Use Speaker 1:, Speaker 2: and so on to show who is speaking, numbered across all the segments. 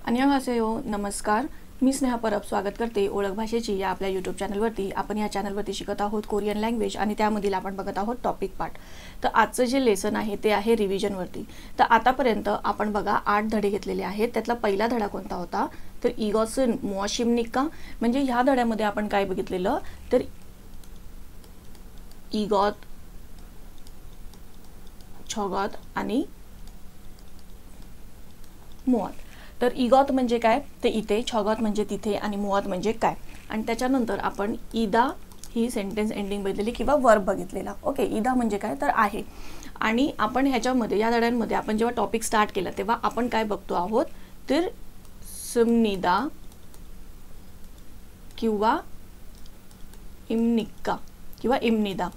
Speaker 1: 안녕하세요, नमस्कार. मी स्नेहा परब स्वागत करते ओळख भाषेची या आपल्या यूट्यूब चॅनलवरती. आपण या चॅनलवरती शिकत आहोत कोरियन लँग्वेज आणि त्यामधील आपण बघत आहोत टॉपिक पार्ट. तर आजचं जे लेसन आहे ते आहे रिव्हिजनवरती. तर आतापर्यंत आपण बघा 8 धडे घेतलेले आहेत. त्यातला पहिला धडा कोणता होता तर इगॉसन मुआशिमनिका. म्हणजे ह्या धड्यामध्ये आपण काय बघितलेलं तर इगॉत, छगॉत आणि मुआत. तर इगॉत म्हणजे काय ते इथे, छगॉत म्हणजे तिथे आणि मुआत म्हणजे काय. आणि त्याच्यानंतर आपण ईदा ही सेंटेन्स एंडिंग बघितलेली किंवा वर्ब बघितलेला. ओके, ईदा म्हणजे काय तर आहे. आणि आपण ह्याच्यामध्ये या धड्यांमध्ये आपण जेव्हा टॉपिक स्टार्ट केला तेव्हा आपण काय बघतो आहोत तर सुमनिदा किंवा इमनिका किंवा इमनिदा.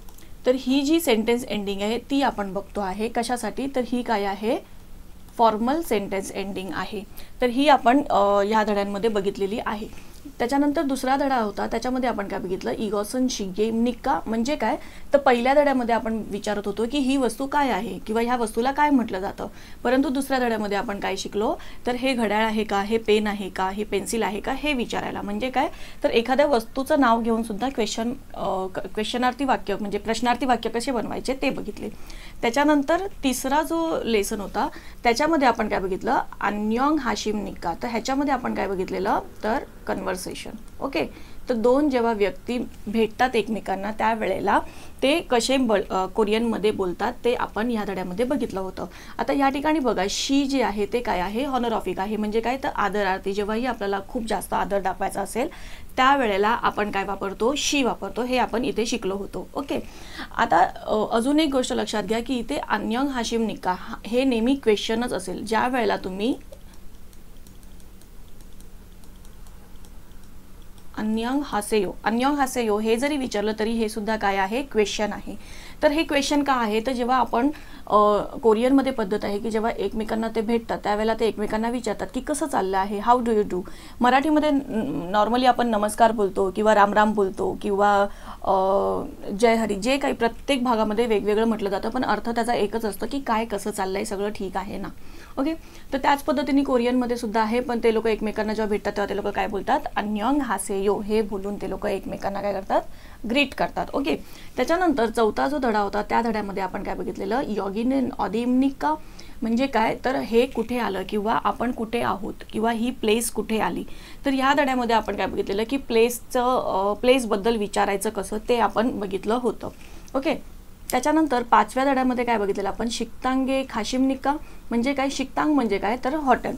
Speaker 1: तर ही जी सेंटेन्स एंडिंग आहे ती आपण बघतो आहे. कशासाठी तर ही काय आहे फॉर्मल सेंटेन्स एंडिंग आहे. तर ही आपण या धड्यांमध्ये बघितलेली आहे. त्याच्यानंतर दुसरा धडा होता त्याच्यामध्ये आपण काय बघितलं इगॉसन शिगेमनिका म्हणजे काय तर पहिल्या धड्यामध्ये आपण विचारत होतो की ही वस्तू काय आहे किंवा ह्या वस्तूला काय म्हटलं जातं. परंतु दुसऱ्या धड्यामध्ये आपण काय शिकलो तर हे घड्याळ आहे का, हे पेन आहे का, हे पेन्सिल आहे का हे विचारायला. म्हणजे काय तर एखाद्या वस्तूचं नाव घेऊन सुद्धा क्वेश्चनार्थी वाक्य म्हणजे प्रश्नार्थी वाक्य कसे बनवायचे ते बघितले. त्याच्यानंतर तिसरा जो लेसन होता त्याच्यामध्ये आपण काय बघितलं अन्योंग हाशिमनिका. तर ह्याच्यामध्ये आपण काय बघितलेलं तर कन्व्हर्सेशन. ओके, तर दोन जेव्हा व्यक्ती भेटतात एकमेकांना त्यावेळेला ते कसे कोरियनमध्ये बोलतात ते आपण या धड्यामध्ये बघितलं होतं. आता या ठिकाणी बघा शी जे आहे ते काय आहे हॉनरॉफिक आहे. म्हणजे काय तर आदरार्थी. जेव्हाही आपल्याला खूप जास्त आदर दाखवायचा असेल त्यावेळेला आपण काय वापरतो शी वापरतो. हे आपण इथे शिकलो होतो. ओके, आता अजून एक गोष्ट लक्षात घ्या की इथे अन्योंग हाशिमनिका हे नेहमी क्वेश्चनच असेल. ज्या वेळेला तुम्ही अन्योंग हासेयो हे जरी विचारलं तरी हे सुद्धा काय आहे क्वेश्चन आहे. तर हे क्वेश्चन का आहे तर जेव्हा आपण कोरियनमध्ये पद्धत आहे की जेव्हा एकमेकांना ते भेटतात त्यावेळेला ते एकमेकांना विचारतात की कसं चाललं आहे, हाऊ डू यू डू. मराठीमध्ये नॉर्मली आपण नमस्कार बोलतो किंवा रामराम बोलतो किंवा जय हरी जे काही प्रत्येक भागामध्ये वेगवेगळं म्हटलं जातं पण अर्थ त्याचा एकच असतं की काय कसं चाललंय सगळं ठीक आहे ना. ओके, तर त्याच पद्धतीने कोरियनमध्ये सुद्धा आहे. पण ते लोक एकमेकांना जेव्हा भेटतात तेव्हा ते लोक काय बोलतात अन्योंग हासेयो हे बोलून ते लोक एकमेकांना काय करतात ग्रीट करतात. ओके, त्याच्यानंतर चौथा जो धडा होता त्या धड्यामध्ये आपण काय बघितलेलं योगिन ऑदिमनिका. म्हणजे काय तर हे कुठे आलं किंवा आपण कुठे आहोत किंवा ही प्लेस कुठे आली. तर ह्या धड्यामध्ये आपण काय बघितलेलं की प्लेसबद्दल विचारायचं कसं ते आपण बघितलं होतं. ओके, त्याच्यानंतर पाचव्या धड्यामध्ये काय बघितलेलं आपण शिकतांगे खाशिमनिका. म्हणजे काय शिकतांग म्हणजे काय तर हॉटेल.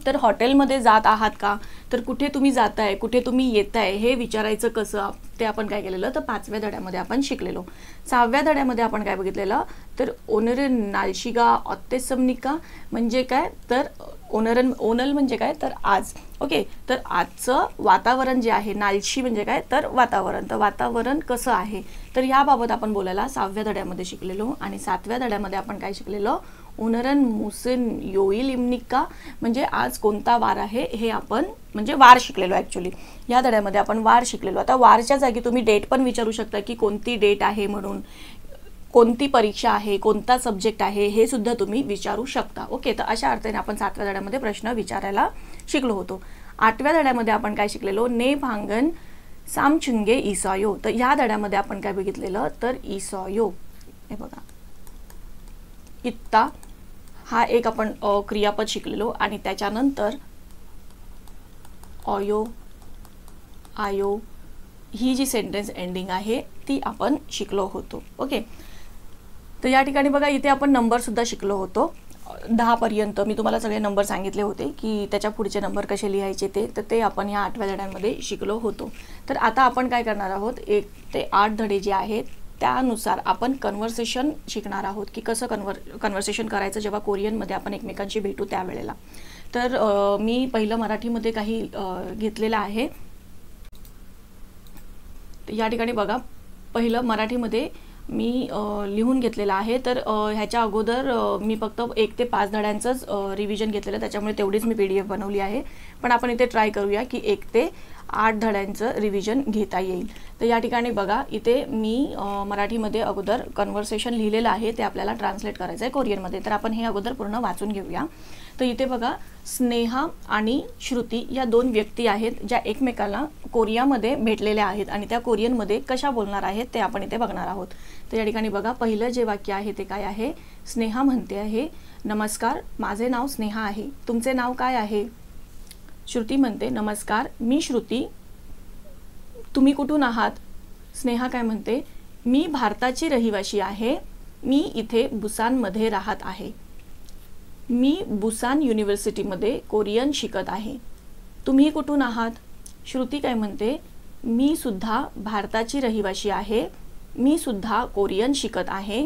Speaker 1: तर हॉटेलमध्ये जात आहात का तर कुठे तुम्ही जाताय कुठे तुम्ही येताय हे विचारायचं कसं ते आपण काय केलेलं तर पाचव्या धड्यामध्ये आपण शिकलेलो. सहाव्या धड्यामध्ये आपण काय बघितलेलं तर ओनर नालशिगा ऑत्तेसमनिका. म्हणजे काय तर ओनल म्हणजे काय तर आज. ओके, तर आजचं वातावरण जे आहे नालशी म्हणजे काय तर वातावरण. तर वातावरण कसं आहे तर ह्याबाबत आपण बोलायला सहाव्या धड्यामध्ये शिकलेलो. आणि सातव्या धड्यामध्ये आपण काय शिकलेलो ओनरन मुसिन योईल इमनिका. म्हणजे आज कोणता वार आहे हे आपण म्हणजे वार शिकलेलो. ॲक्च्युली या धड्यामध्ये आपण वार शिकलेलो. आता वारच्या जागी तुम्ही डेट पण विचारू शकता की कोणती डेट आहे म्हणून, कोणती परीक्षा आहे, कोणता सब्जेक्ट आहे हे सुद्धा तुम्ही विचारू शकता. ओके, तर अशा अर्थाने आपण सातव्या धड्यामध्ये प्रश्न विचारायला शिकलो होतो. आठव्या धड्यामध्ये आपण काय शिकलेलो ने भांगन सामचुंगे इसायो. तर ह्या धड्यामध्ये आपण काय बघितलेलं तर इसायो हे बघा इत्ता हा एक आपण क्रियापद शिकलेलो. आणि त्याच्यानंतर ऑयो आयो ही जी सेंटेन्स एंडिंग आहे ती आपण शिकलो होतो. ओके, तर या ठिकाणी बघा इथे आपण नंबर सुद्धा शिकलो होतो 10 पर्यंत. मी तुम्हाला सगळे नंबर सांगितले होते की त्याच्या पुढचे नंबर कसे लिहायचे तर ते आपण या 8व्या धड्यांमध्ये शिकलो होतो. तर आता आपण काय करणार आहोत 1 ते 8 धडे जे आहेत त्यानुसार आपण कन्व्हर्सेशन शिकणार आहोत की कसं कन्व्हर्सेशन करायचं जेव्हा कोरियनमध्ये आपण एकमेकांशी भेटू त्यावेळेला. तर मी पहिलं मराठीमध्ये काही घेतलेलं आहे. या ठिकाणी बघा पहिलं मराठीमध्ये मी लिहून घेतलेलं आहे. तर ह्याच्या अगोदर मी फक्त 1 ते 5 धड्यांचंच रिव्हिजन घेतलेलं त्याच्यामुळे तेवढीच मी PDF बनवली आहे. पण आपण इथे ट्राय करूया की 1 ते 8 धड्यांचं रिव्हिजन घेता येईल. तर या ठिकाणी बघा इथे मी मराठीमध्ये अगोदर कन्व्हर्सेशन लिहिलेलं आहे ते आपल्याला ट्रान्सलेट करायचं आहे कोरियनमध्ये. तर आपण हे अगोदर पूर्ण वाचून घेऊया. तर इथे बघा स्नेहा आणि श्रुती या दोन व्यक्ती आहेत ज्या एकमेकाला कोरियामध्ये भेटलेल्या आहेत आणि त्या कोरियनमध्ये कशा बोलणार आहेत ते आपण इथे बघणार आहोत. तर या ठिकाणी बघा पहिलं जे वाक्य आहे ते काय आहे. स्नेहा म्हणते आहे नमस्कार माझे नाव स्नेहा आहे, तुमचे नाव काय आहे. श्रुती म्हणते नमस्कार मी श्रुती, तुम्ही कुठून आहात. स्नेहा काय म्हणते मी भारताची रहिवासी आहे, मी इथे बुसानमध्ये राहत आहे. मी बुसान युनिव्हर्सिटीमध्ये कोरियन शिकत आहे. तुम्ही कुठून आहात. श्रुती काय म्हणते मी सुद्धा भारताची रहिवासी आहे, मी सुद्धा कोरियन शिकत आहे.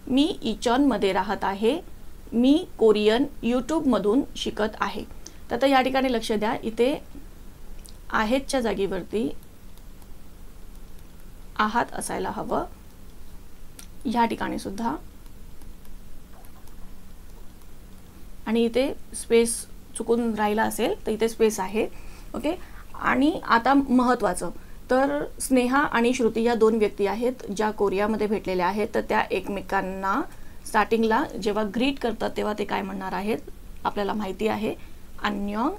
Speaker 1: मी इचॉनमध्ये राहत आहे, मी कोरियन यूट्यूबमधून शिकत आहे. तर आता या ठिकाणी लक्ष द्या, इथे आहेतच्या जागेवरती आहात असायला हवं. या ठिकाणी सुद्धा आणि इथे स्पेस चुकून राहिला असेल तर इथे स्पेस आहे. ओके. आणि आता महत्त्वाचं तर स्नेहा आणि श्रुती या दोन व्यक्ती आहेत ज्या कोरियामध्ये भेटलेल्या आहेत. तर त्या एकमेकांना स्टार्टिंगला जेव्हा ग्रीट करतात तेव्हा ते काय म्हणणार आहेत आपल्याला माहिती आहे. अन्योंग.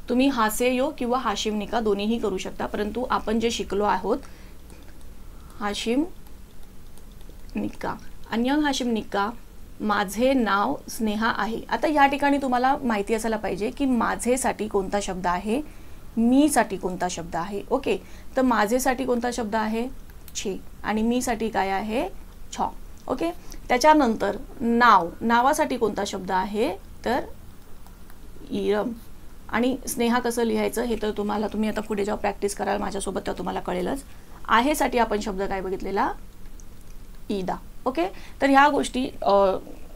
Speaker 1: तुम्ही हासेयो किंवा हाशिमनिका दोन्हीही करू शकता, परंतु आपण जे शिकलो आहोत हाशिमनिका. अन्योंग हाशिमनिका माझे नाव स्नेहा आहे. आता या ठिकाणी तुम्हाला माहिती असायला पाहिजे की माझेसाठी कोणता शब्द आहे, मी साठी कोणता शब्द आहे. ओके. तर माझेसाठी कोणता शब्द आहे छे आणि मी साठी काय आहे छ. ओके. त्याच्यानंतर नाव, नावासाठी कोणता शब्द आहे तर इरम. आणि स्नेहा कसं लिहायचं हे तर तुम्ही आता पुढे जेव्हा प्रॅक्टिस कराल माझ्यासोबत तेव्हा तुम्हाला कळेलच. आहे साठी आपण शब्द काय बघितलेला ईदा. ओके. तर ह्या गोष्टी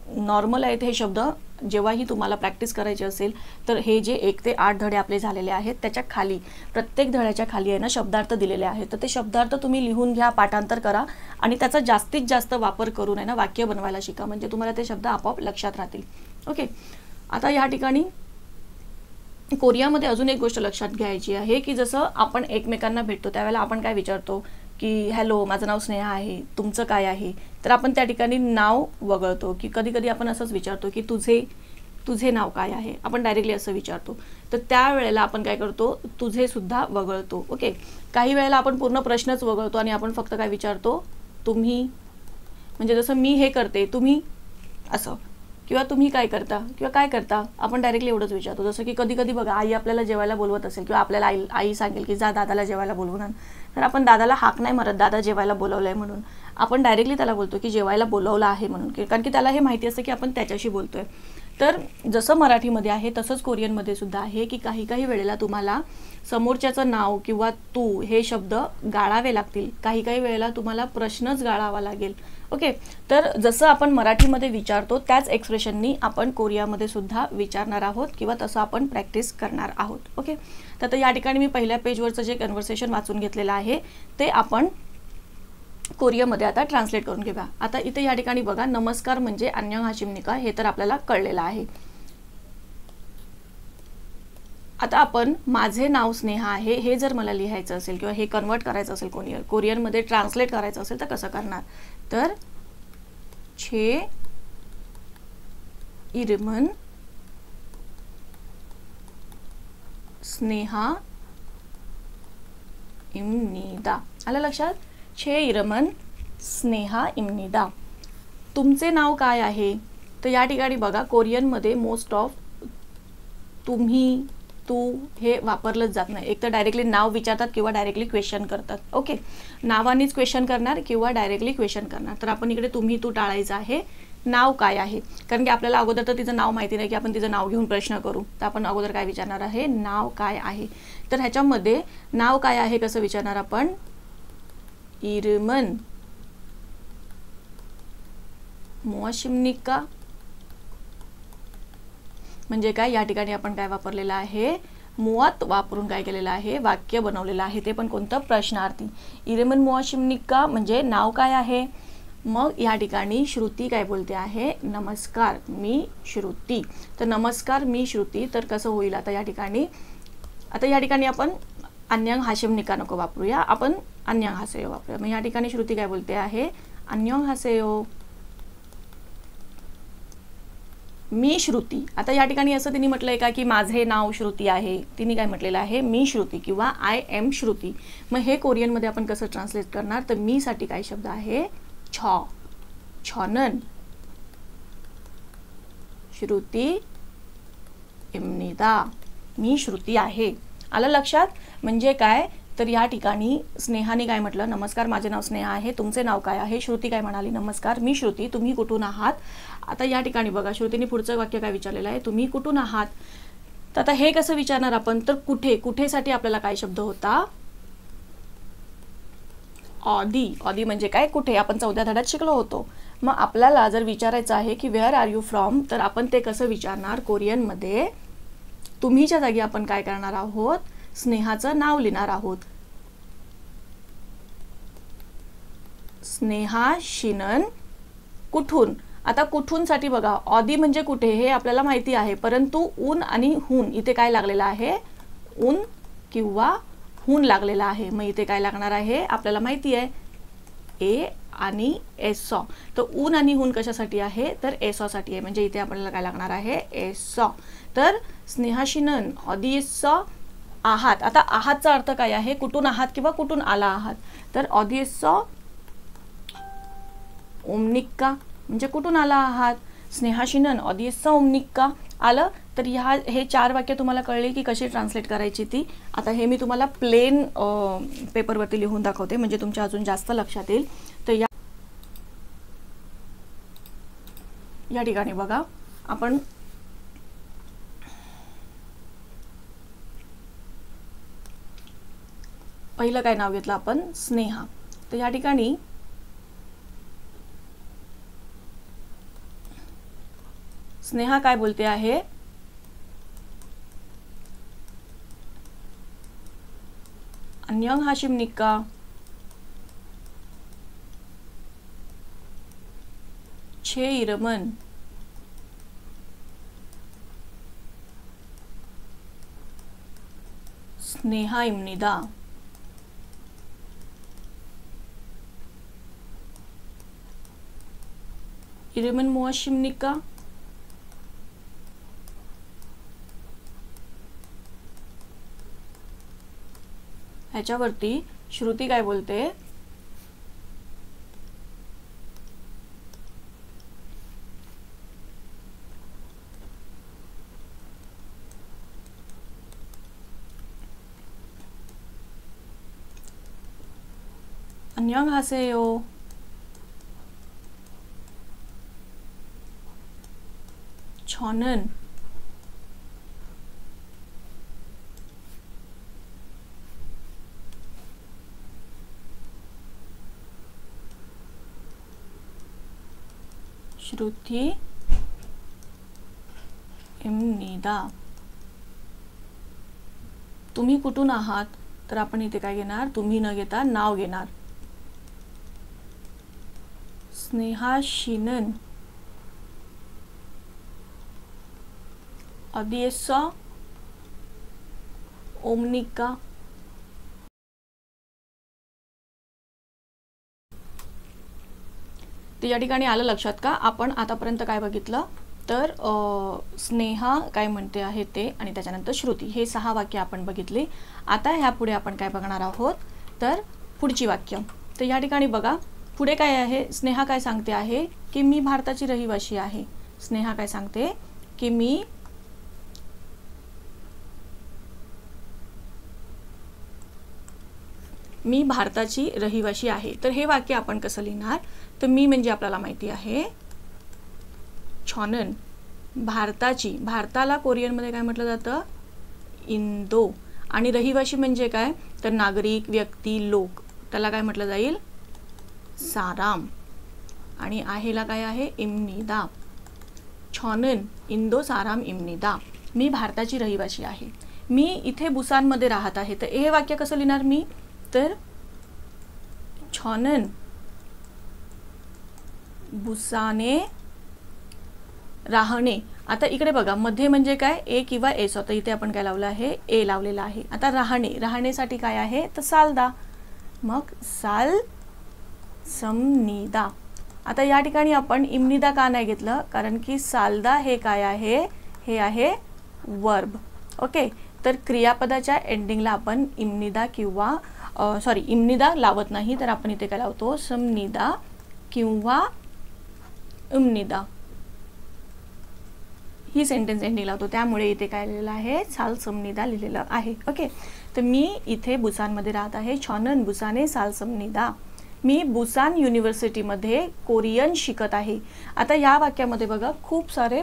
Speaker 1: नॉर्मल आहेत. हे शब्द जेव्हाही तुम्हाला प्रॅक्टिस करायची असेल तर हे जे 1 ते 8 धडे आपले झालेले आहेत त्याच्या खाली प्रत्येक धड्याच्या खाली आहे ना शब्दार्थ दिलेले आहेत. तर ते शब्दार्थ तुम्ही लिहून घ्या, पाठांतर करा आणि त्याचा जास्तीत जास्त वापर करून आहे ना वाक्य बनवायला शिका, म्हणजे तुम्हाला ते शब्द आपोआप लक्षात राहतील. ओके. आता या ठिकाणी कोरियामध्ये अजून एक गोष्ट लक्षात घ्यायची आहे की जसं आपण एकमेकांना भेटतो त्यावेळेला आपण काय विचारतो की हॅलो माझं नाव स्नेहा आहे, तुमचं काय आहे. तर आपण त्या ठिकाणी नाव वगळतो की कधी कधी आपण असंच विचारतो की तुझे नाव काय आहे, आपण डायरेक्टली असं विचारतो. तर त्यावेळेला आपण काय करतो तुझे सुद्धा वगळतो. ओके. काही वेळेला आपण पूर्ण प्रश्नच वगळतो आणि आपण फक्त काय विचारतो तुम्ही, म्हणजे जसं मी हे करते तुम्ही असं, किंवा तुम्ही काय करता किंवा काय करता आपण डायरेक्टली एवढंच विचारतो. जसं की कधी कधी बघा आई आपल्याला जेवायला बोलवत असेल किंवा आपल्याला आई सांगेल की जा दादाला जेवायला बोलवून आण. तर आपण दादाला हाक नाही मारत दादा जेवायला बोलवलंय म्हणून, आपण डायरेक्टली त्याला बोलतो की जेवायला बोलवलं आहे म्हणून, कारण की त्याला हे माहिती असतं की आपण त्याच्याशी बोलतोय. तर जसं मराठीमध्ये आहे तसंच कोरियनमध्ये सुद्धा आहे की काही काही वेळेला तुम्हाला समोरच्याचं नाव किंवा तू हे शब्द गाळावे लागतील, काही काही वेळेला तुम्हाला प्रश्नच गाळावा लागेल. ओके. तर जसं आपण मराठीमध्ये विचारतो त्याच एक्सप्रेशननी आपण कोरियामध्ये सुद्धा विचारणार आहोत किंवा तसं आपण प्रॅक्टिस करणार आहोत. ओके. तर या ठिकाणी मी पहिल्या पेजवरचं जे कन्व्हर्सेशन वाचून घेतलेलं आहे ते आपण कोरियामध्ये आता ट्रान्सलेट करून घेऊया. आता इथे या ठिकाणी बघा नमस्कार म्हणजे अन्योंग हाशिमनिका हे तर आपल्याला कळलेलं आहे. आता आपण माझे नाव स्नेहा आहे हे जर मला लिहायचं असेल किंवा हे कन्वर्ट करायचं असेल कोरियनमध्ये ट्रान्सलेट करायचं असेल तर कसं करणार तर छे इरमन स्नेहा इमनिदा. आलं लक्षात. छे इरमन स्नेहा इमनिदा. तुमचे नाव काय आहे. तर या ठिकाणी बघा कोरियनमध्ये मोस्ट ऑफ तुम्ही तू हे वापरलंच जात नाही. एक तर डायरेक्टली नाव विचारतात किंवा डायरेक्टली क्वेश्चन करतात. ओके. नावानेच क्वेश्चन करणार किंवा डायरेक्टली क्वेश्चन करणार. तर आपण इकडे तुम्ही तू टाळायचं आहे. नाव काय आहे, कारण की आपल्याला अगोदर तर तिचं नाव माहिती नाही की आपण तिचं नाव घेऊन प्रश्न करू. तर आपण अगोदर काय विचारणार आहे नाव काय आहे. तर ह्याच्यामध्ये नाव काय आहे कसं विचारणार आपण इरमन मुआशिमनिका. म्हणजे काय या ठिकाणी आपण काय वापरलेलं आहे मुआत वापरून काय केलेलं आहे वाक्य बनवलेलं आहे, ते पण कोणतं प्रश्नार्थी. इरमन मुआशिमनिका म्हणजे नाव काय आहे. मग या ठिकाणी श्रुती काय बोलते आहे नमस्कार मी श्रुती. तर नमस्कार मी श्रुती तर कसं होईल आता या ठिकाणी आपण अन्योंग हाशिमनिका नको वापरूया, आपण अन्योंग हासेयो वापरूया. मग या ठिकाणी श्रुती काय बोलते आहे अन्योंग हासेयो. मी श्रुती. आता या ठिकाणी असं तिने म्हटलंय का की माझे नाव श्रुती आहे, तिने काय म्हटलेलं आहे मी श्रुती किंवा आय एम श्रुती. मग हे कोरियनमध्ये आपण कसं ट्रान्सलेट करणार, तर मी साठी काय शब्द आहे छ, छॉनन श्रुती इम्निदा, मी श्रुती आहे. आलं लक्षात. म्हणजे काय, तर या ठिकाणी स्नेहाने काय म्हटलं, नमस्कार माझे नाव स्नेहा आहे, तुमचे नाव काय आहे. श्रुती काय म्हणाली, नमस्कार मी श्रुती, तुम्ही कुठून आहात. आता या ठिकाणी बघा श्रुतीने पुढचं वाक्य काय विचारलेलं आहे, तुम्ही कुठून आहात. तर आता हे कसं विचारणार आपण, तर कुठे, कुठेसाठी आपल्याला काय शब्द होता, ऑदी. ऑदी म्हणजे काय, कुठे. आपण 14 धड्यात शिकलो होतो. मग आपल्याला जर विचारायचं आहे की वेअर आर यू फ्रॉम, तर आपण ते कसं विचारणार, कोरियनमध्ये तुम्हीच्या जागी आपण काय करणार आहोत, स्नेहाचं नाव लिहिणार आहोत. स्नेहा शिनन कुठून. आता कुठून साठी बघा, ऑदी म्हणजे कुठे हे आपल्याला माहिती आहे, परंतु ऊन आणि हून इथे काय लागलेलं आहे, ऊन किंवा हून लागलेला आहे. मग इथे काय लागणार आहे आपल्याला माहिती आहे, ए आणि एसॉ. तर ऊन आणि हून कशासाठी आहे, तर एसॉ साठी आहे. म्हणजे इथे आपल्याला काय लागणार आहे, एसॉ. तर स्नेहाशिनन ऑदिएसॉ आहात. आता आहातचा अर्थ काय आहे, कुठून आहात किंवा कुठून आला आहात. तर ऑदिएसॉ ओमनिक्का म्हणजे कुठून आला आहात. स्नेहाशिनन ऑदिएसॉ ओमनिक्का. आलं. तर हे 4 वाक्य तुम्हाला कळली की कशी ट्रान्सलेट करायची ती. आता हे मी तुम्हाला प्लेन पेपरवरती लिहून दाखवते म्हणजे तुमच्या अजून जास्त लक्षात येईल. तर या ठिकाणी बघा, आपण पहिलं काय नाव घेतलं आपण, स्नेहा. तर या ठिकाणी स्नेहा काय बोलते आहे, अन्यंग हाशिमनिक्का, छे इरमन, स्नेहा इम्निदा. इरमन मुआशिमनिक्का, ह्याच्यावरती श्रुती काय बोलते, 안녕하세요. 저는 श्रुती입니다. तुम्ही कुठून आहात, तर आपण इथे काय घेणार, तुम्ही न घेता नाव घेणार. स्नेहा शिनन ऑदिएसॉ ओमनिक्का. तर या ठिकाणी आलं लक्षात का, आपण आतापर्यंत काय बघितलं, तर स्नेहा काय म्हणते आहे ते आणि त्याच्यानंतर श्रुती, हे 6 वाक्य आपण बघितली. आता ह्यापुढे आपण काय बघणार आहोत, तर पुढची वाक्य. तर या ठिकाणी बघा पुढे काय आहे, स्नेहा काय सांगते आहे की मी भारताची रहिवासी आहे. स्नेहा काय सांगते की मी भारताची रहिवासी आहे. तर हे वाक्य आपण कसं लिहिणार, तर मी म्हणजे आपल्याला माहिती आहे छॉनन, भारताची. भारताला कोरियनमध्ये काय म्हटलं जातं, इंदो. आणि रहिवासी म्हणजे काय, तर नागरिक, व्यक्ती, लोक, त्याला काय म्हटलं जाईल, साराम. आणि आहेला काय आहे, इम्निदा. छॉनन इंदो साराम इम्निदा. मी भारताची रहिवासी आहे. मी इथे बुसानमध्ये राहत आहे. तर हे वाक्य कसं लिहिणार मी, तर छॉनन बुसाने राहणे. आता इकडे बघा मध्ये म्हणजे काय, ए किंवा एस. तर इथे आपण काय लावलं आहे, ए लावलेला आहे. आता राहणे, राहण्यासाठी काय आहे, तर सालदा. मग साल समनिदा. आता या ठिकाणी आपण इम्निदा का नाही घेतलं, कारण की सालदा हे काय आहे, हे आहे वर्ब. ओके, तर क्रियापदाच्या एंडिंगला आपण इम्निदा किंवा इम्निदा लावत नाही, तर आपण इथे काय लावतो, समनिदा किंवा इम्निदा ही सेंटेन्स एंडिंग लावतो. त्यामुळे इथे काय लिहिलेलं आहे, साल समनिदा लिहिलेलं आहे. ओके, तर मी इथे बुसानमध्ये राहत आहे. छॉनन बुसाने साल समनिदा. मी बुसान युनिव्हर्सिटीमध्ये कोरियन शिकत आहे. आता या वाक्यामध्ये बघा खूप सारे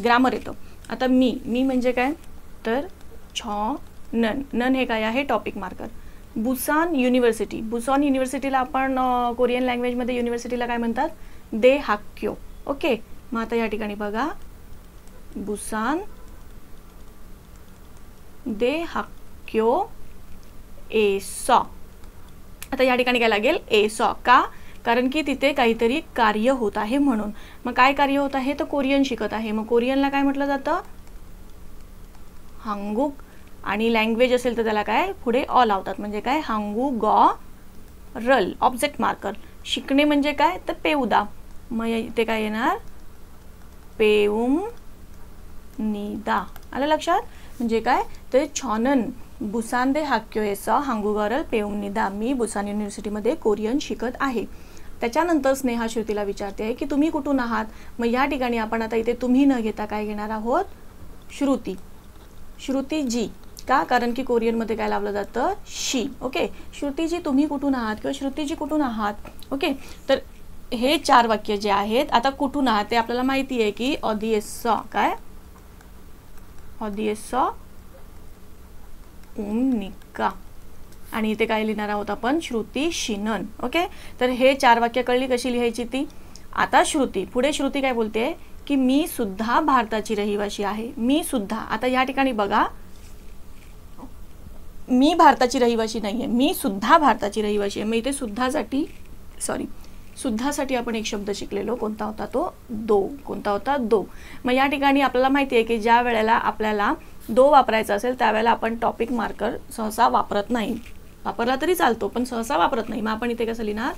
Speaker 1: ग्रामर येतं. आता मी म्हणजे काय, तर छॉनन, नन हे काय आहे, topic marker. Busan university, Busan युनिव्हर्सिटीला आपण कोरियन लँग्वेजमध्ये युनिव्हर्सिटीला काय म्हणतात, दे हाक्यो. ओके, मग आता या ठिकाणी बघा बुसान दे हाक्यो एसॉ. आता या ठिकाणी काय लागेल, एसॉ. का, कारण की तिथे काहीतरी कार्य होत आहे म्हणून. मग काय कार्य होत आहे, तर कोरियन शिकत आहे. मग कोरियनला काय म्हटलं जातं, हांगूक. आणि लँग्वेज असेल तर त्याला काय पुढे ऑ लावतात, म्हणजे काय, हांगू गॉ रल, ऑब्जेक्ट मार्कर. शिकणे म्हणजे काय, तर पेउदा. मग इथे काय येणार, पेउम निदा. आलं लक्षात, म्हणजे काय, तर छॉनन बुसान दे हाक्यो एसॉ हांगू गॉ रल पेउम निदा. मी बुसान युनिव्हर्सिटीमध्ये कोरियन शिकत आहे. त्याच्यानंतर स्नेहा श्रुतीला विचारते आहे की तुम्ही कुठून आहात. मग या ठिकाणी आपण आता इथे तुम्ही न घेता काय घेणार आहोत, श्रुती. श्रुती जी. का, कारण की कोरियनमध्ये काय लावलं जातं, शी. ओके, श्रुतीजी तुम्ही कुठून आहात किंवा श्रुतीजी कुठून आहात. ओके, तर हे 4 वाक्य जे आहेत, आता कुठून आहात ते आपल्याला माहिती आहे की ऑदिएसॉ, काय, ऑदिएसॉ उमनिका. आणि इथे काय लिहिणार आहोत आपण, श्रुती शिनन. ओके, तर हे 4 वाक्य कळली कशी लिहायची ती. आता श्रुती, पुढे श्रुती काय बोलते की मी सुद्धा भारताची रहिवासी आहे. मी सुद्धा, आता या ठिकाणी बघा मी भारताची रहिवासी नाहीये, मी सुद्धा भारताची रहिवासी आहे. मग इथे सुद्धासाठी आपण एक शब्द शिकलेलो, कोणता होता तो, दो. कोणता होता, दो. मग या ठिकाणी आपल्याला माहिती आहे की ज्या वेळेला आपल्याला दो वापरायचा असेल त्यावेळेला आपण टॉपिक मार्कर सहसा वापरत नाही. वापरला तरी चालतो पण सहसा वापरत नाही. मग आपण इथे कसं लिहिणार,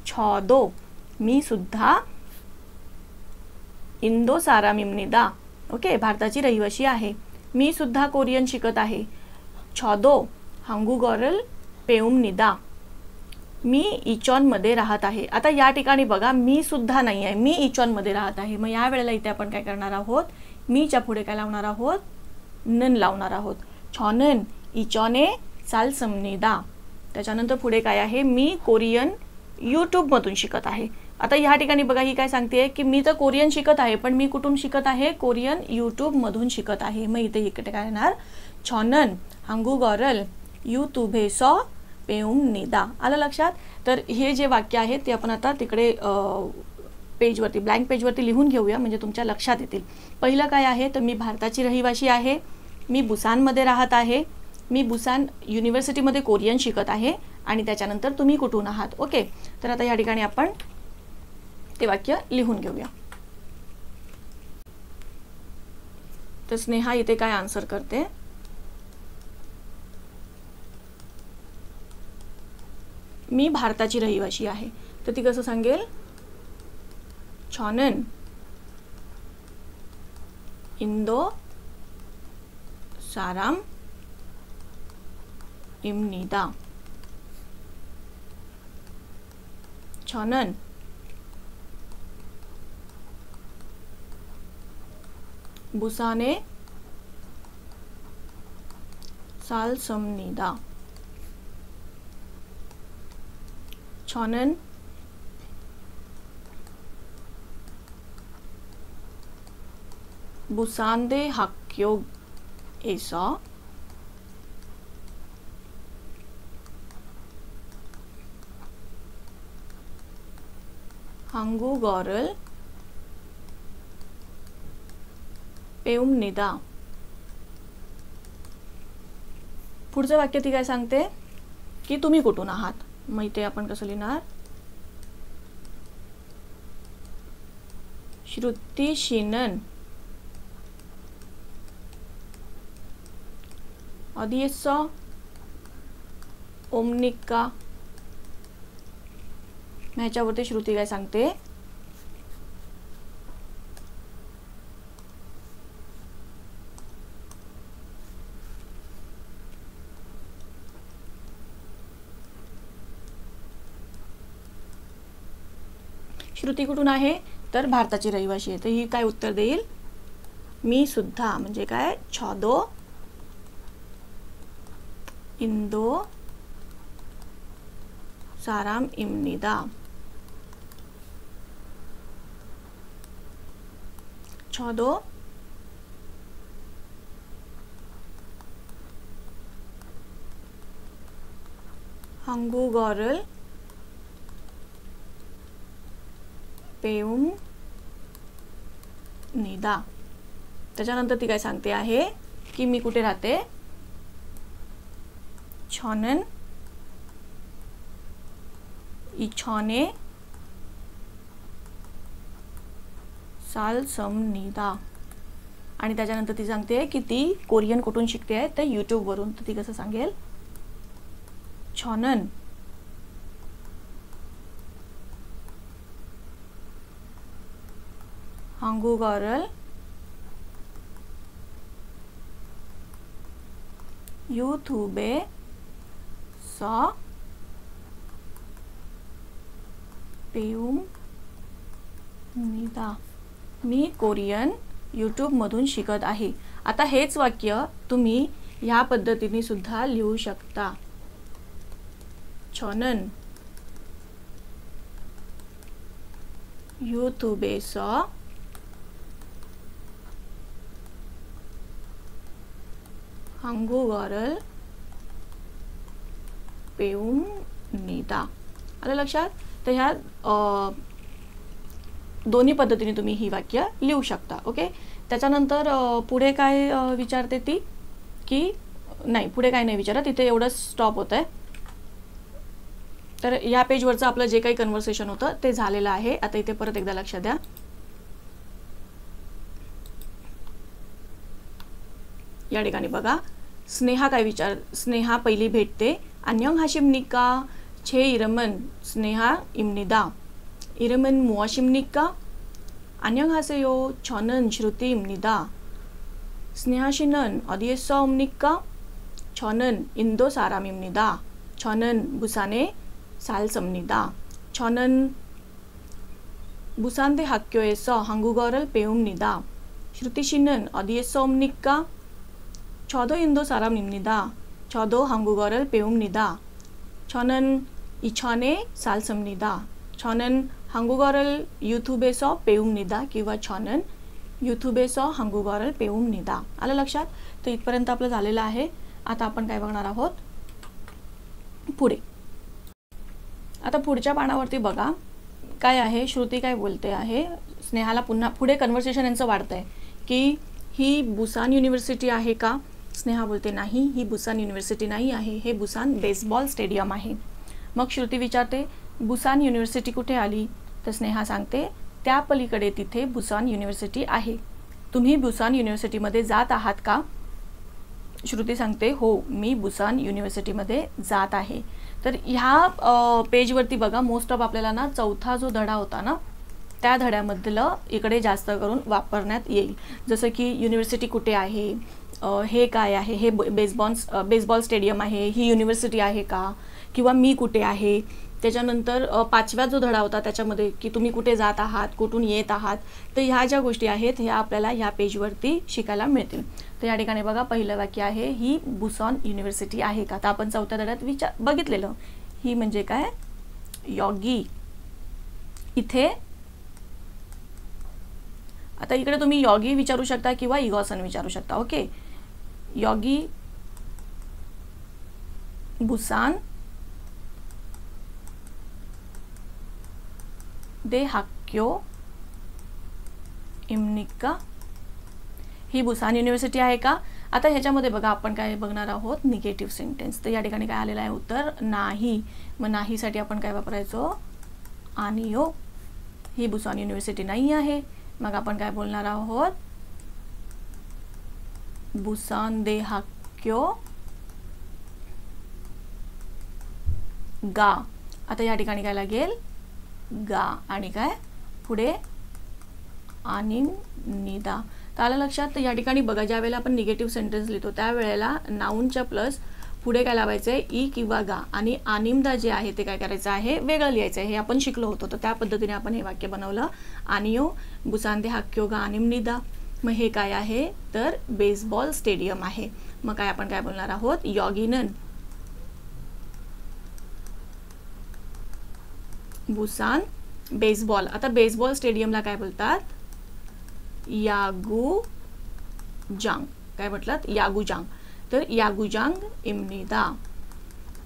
Speaker 1: छ दो. मी सुद्धा इंदो सारामिमनिदा. ओके, भारताची रहिवासी आहे. मी सुद्धा कोरियन शिकत आहे. छॉदो हांगू गॉरल पेउम निदा. मी इचॉनमध्ये राहत आहे. आता या ठिकाणी बघा मी सुद्धा नाही आहे, मी इचॉनमध्ये राहत आहे. मग या वेळेला इथे आपण काय करणार आहोत, मीच्या पुढे काय लावणार आहोत, नन लावणार आहोत. छॉनन इचॉने साल समनिदा. त्याच्यानंतर पुढे काय आहे, मी कोरियन यूट्यूबमधून शिकत आहे. आता या ठिकाणी बघा ही काय सांगते की मी तर कोरियन शिकत आहे पण मी कुठून शिकत आहे, कोरियन यूट्यूबमधून शिकत आहे. मग इथे इकडे काय येणार, छॉनन हांगू गॉरल यूट्यूबेसॉ पेउम निदा. आलं लक्षात. तर हे जे वाक्य आहे ते आपण आता तिकडे पेजवरती, ब्लँक पेजवरती लिहून घेऊया म्हणजे तुमच्या लक्षात येतील. पहिलं काय आहे, तर मी भारताची रहिवासी आहे, मी बुसानमध्ये राहत आहे, मी बुसान युनिव्हर्सिटीमध्ये कोरियन शिकत आहे आणि त्याच्यानंतर तुम्ही कुठून आहात. ओके, तर आता या ठिकाणी आपण ते वाक्य लिहून घेऊया. तर स्नेहा इथे काय आन्सर करते, मी भारताची रहिवासी आहे. तर ती कसं सांगेल, छॉनन इंदो साराम इमनिदा. छॉनन बुसाने साल समनिदा. छॉनन बुसानदे हाक्यो एसॉ हांगू गॉरल पेउम निदा. पुढचं वाक्य ती काय सांगते की तुम्ही कुठून आहात. मग इथे आपण कसं लिहिणार, श्रुती शिनन ऑदिएसॉ ओमनिका ह्याच्यावरती श्रुती काय सांगते, श्रुती कुठून आहे तर भारताची रहिवाशी आहे. तर ही काय उत्तर देईल, मी सुद्धा म्हणजे काय, छादो इंदो साराम इम्निदा. छादो 한국어를 배웁니다. त्याच्यानंतर ती काय सांगते आहे की मी कुठे राहते, 저는 이천에 살습니다. आणि त्याच्यानंतर ती सांगते की ती कोरियन कुठून शिकते आहे तर यूट्यूब वरून. तर ती कसं सांगेल, 저는 한국어를 유튜브에서 배웁니다. मी कोरियन यूट्यूब मधून शिकत आहे. आता हेच वाक्य तुम्ही ह्या पद्धतीने सुद्धा लिहू शकता. 저는 유튜브에서 한국어를 배웁니다. आलं लक्षात. तर ह्या दोन्ही पद्धतीने तुम्ही ही वाक्य लिहू शकता. ओके. त्याच्यानंतर पुढे काय विचारते ती की नाही, पुढे काय नाही विचारत, इथे एवढंच स्टॉप होत आहे. तर या पेजवरचं आपलं जे काही कन्व्हर्सेशन होतं ते झालेलं आहे. आता इथे परत एकदा लक्ष द्या. या ठिकाणी बघा, स्नेहा काय विचार, स्नेहा पहिली भेटते, 안녕하십니까? 제 이름은 스네하입니다. 이름은 무엇입니까? 안녕하세요. 저는 श्रुति입니다. 스네하 씨는 어디에서 옵니까? 저는 인도 사람입니다. 저는 부산에 살습니다. 저는 부산대학교에서 한국어를 배웁니다. श्रुति 씨는 어디에서 옵니까? 저도 인도 사람입니다. 저도 한국어를 배웁니다. 저는 이천에 살습니다. 저는 한국어를 유튜브에서 배웁니다. किंवा 저는 유튜브에서 한국어를 배웁니다. आलं लक्षात. तर इथपर्यंत आपलं झालेलं आहे. आता आपण काय बघणार आहोत पुढे. आता पुढच्या पानावरती बघा काय आहे, श्रुती काय बोलते आहे, स्नेहाला पुन्हा पुढे कन्व्हर्सेशन यांचं वाढतंय की ही बुसान युनिव्हर्सिटी आहे का. स्नेहा बोलते नाही, ही बुसान युनिव्हर्सिटी नाही आहे, हे बुसान बेसबॉल स्टेडियम आहे. मग श्रुती विचारते बुसान युनिव्हर्सिटी कुठे आली. तर स्नेहा सांगते त्या पलीकडे तिथे बुसान युनिव्हर्सिटी आहे. तुम्ही बुसान युनिव्हर्सिटीमध्ये जात आहात का. श्रुती सांगते हो, मी बुसान युनिव्हर्सिटीमध्ये जात आहे. तर ह्या पेजवरती बघा मोस्ट ऑफ आपल्याला ना चौथा जो धडा होता ना त्या धड्यामधलं इकडे जास्त करून वापरण्यात येईल. जसं की युनिव्हर्सिटी कुठे आहे, हे काय आहे, हे बेसबॉल स्टेडियम आहे, ही युनिव्हर्सिटी आहे का, किंवा मी कुठे आहे. त्याच्यानंतर पाचवा जो धडा होता त्याच्यामध्ये की तुम्ही कुठे जात आहात, कुठून येत आहात. तर ह्या ज्या गोष्टी आहेत ह्या आपल्याला ह्या पेजवरती शिकायला मिळतील. तर या ठिकाणी बघा पहिलं वाक्य आहे ही बुसान युनिव्हर्सिटी आहे का. तर आपण चौथ्या धड्यात बघितलेलं ही म्हणजे काय, योगी. इथे आता इकडे तुम्ही योगी विचारू शकता किंवा इगॉसन विचारू शकता. ओके. योगी बुसान 대학교입니까? ही बुसान युनिव्हर्सिटी आहे का. आता ह्याच्यामध्ये बघा आपण काय बघणार आहोत, निगेटिव्ह सेंटेन्स. तर या ठिकाणी काय आलेलं आहे उत्तर नाही. मग नाहीसाठी आपण काय वापरायचो, आनियो. ही बुसान युनिव्हर्सिटी नाही आहे. मग आपण काय बोलणार आहोत, बुसानदेहाक्यो गा. आता या ठिकाणी काय लागेल, गा आणि काय पुढे आनिम निदा. तर आलं लक्षात. तर या ठिकाणी बघा, ज्या वेळेला आपण निगेटिव्ह सेंटेन्स लिहितो त्यावेळेला नाऊनच्या प्लस पुढे काय लावायचं आहे, ई किंवा गा, आणि आनिमदा जे आहे ते काय करायचं आहे, वेगळं लिहायचं आहे. हे आपण शिकलो होतो. तर त्या पद्धतीने आपण हे वाक्य बनवलं. आनियो बुसांदे हाक्यो गा आनिम निदा. मग हे काय आहे तर बेसबॉल स्टेडियम आहे. मग काय आपण काय बोलणार आहोत, यॉगिनन बुसान बेसबॉल. आता बेसबॉल स्टेडियमला काय बोलतात, यागुजांग. काय म्हटलात, यागुजांग. तर यागुजांग इम्निदा.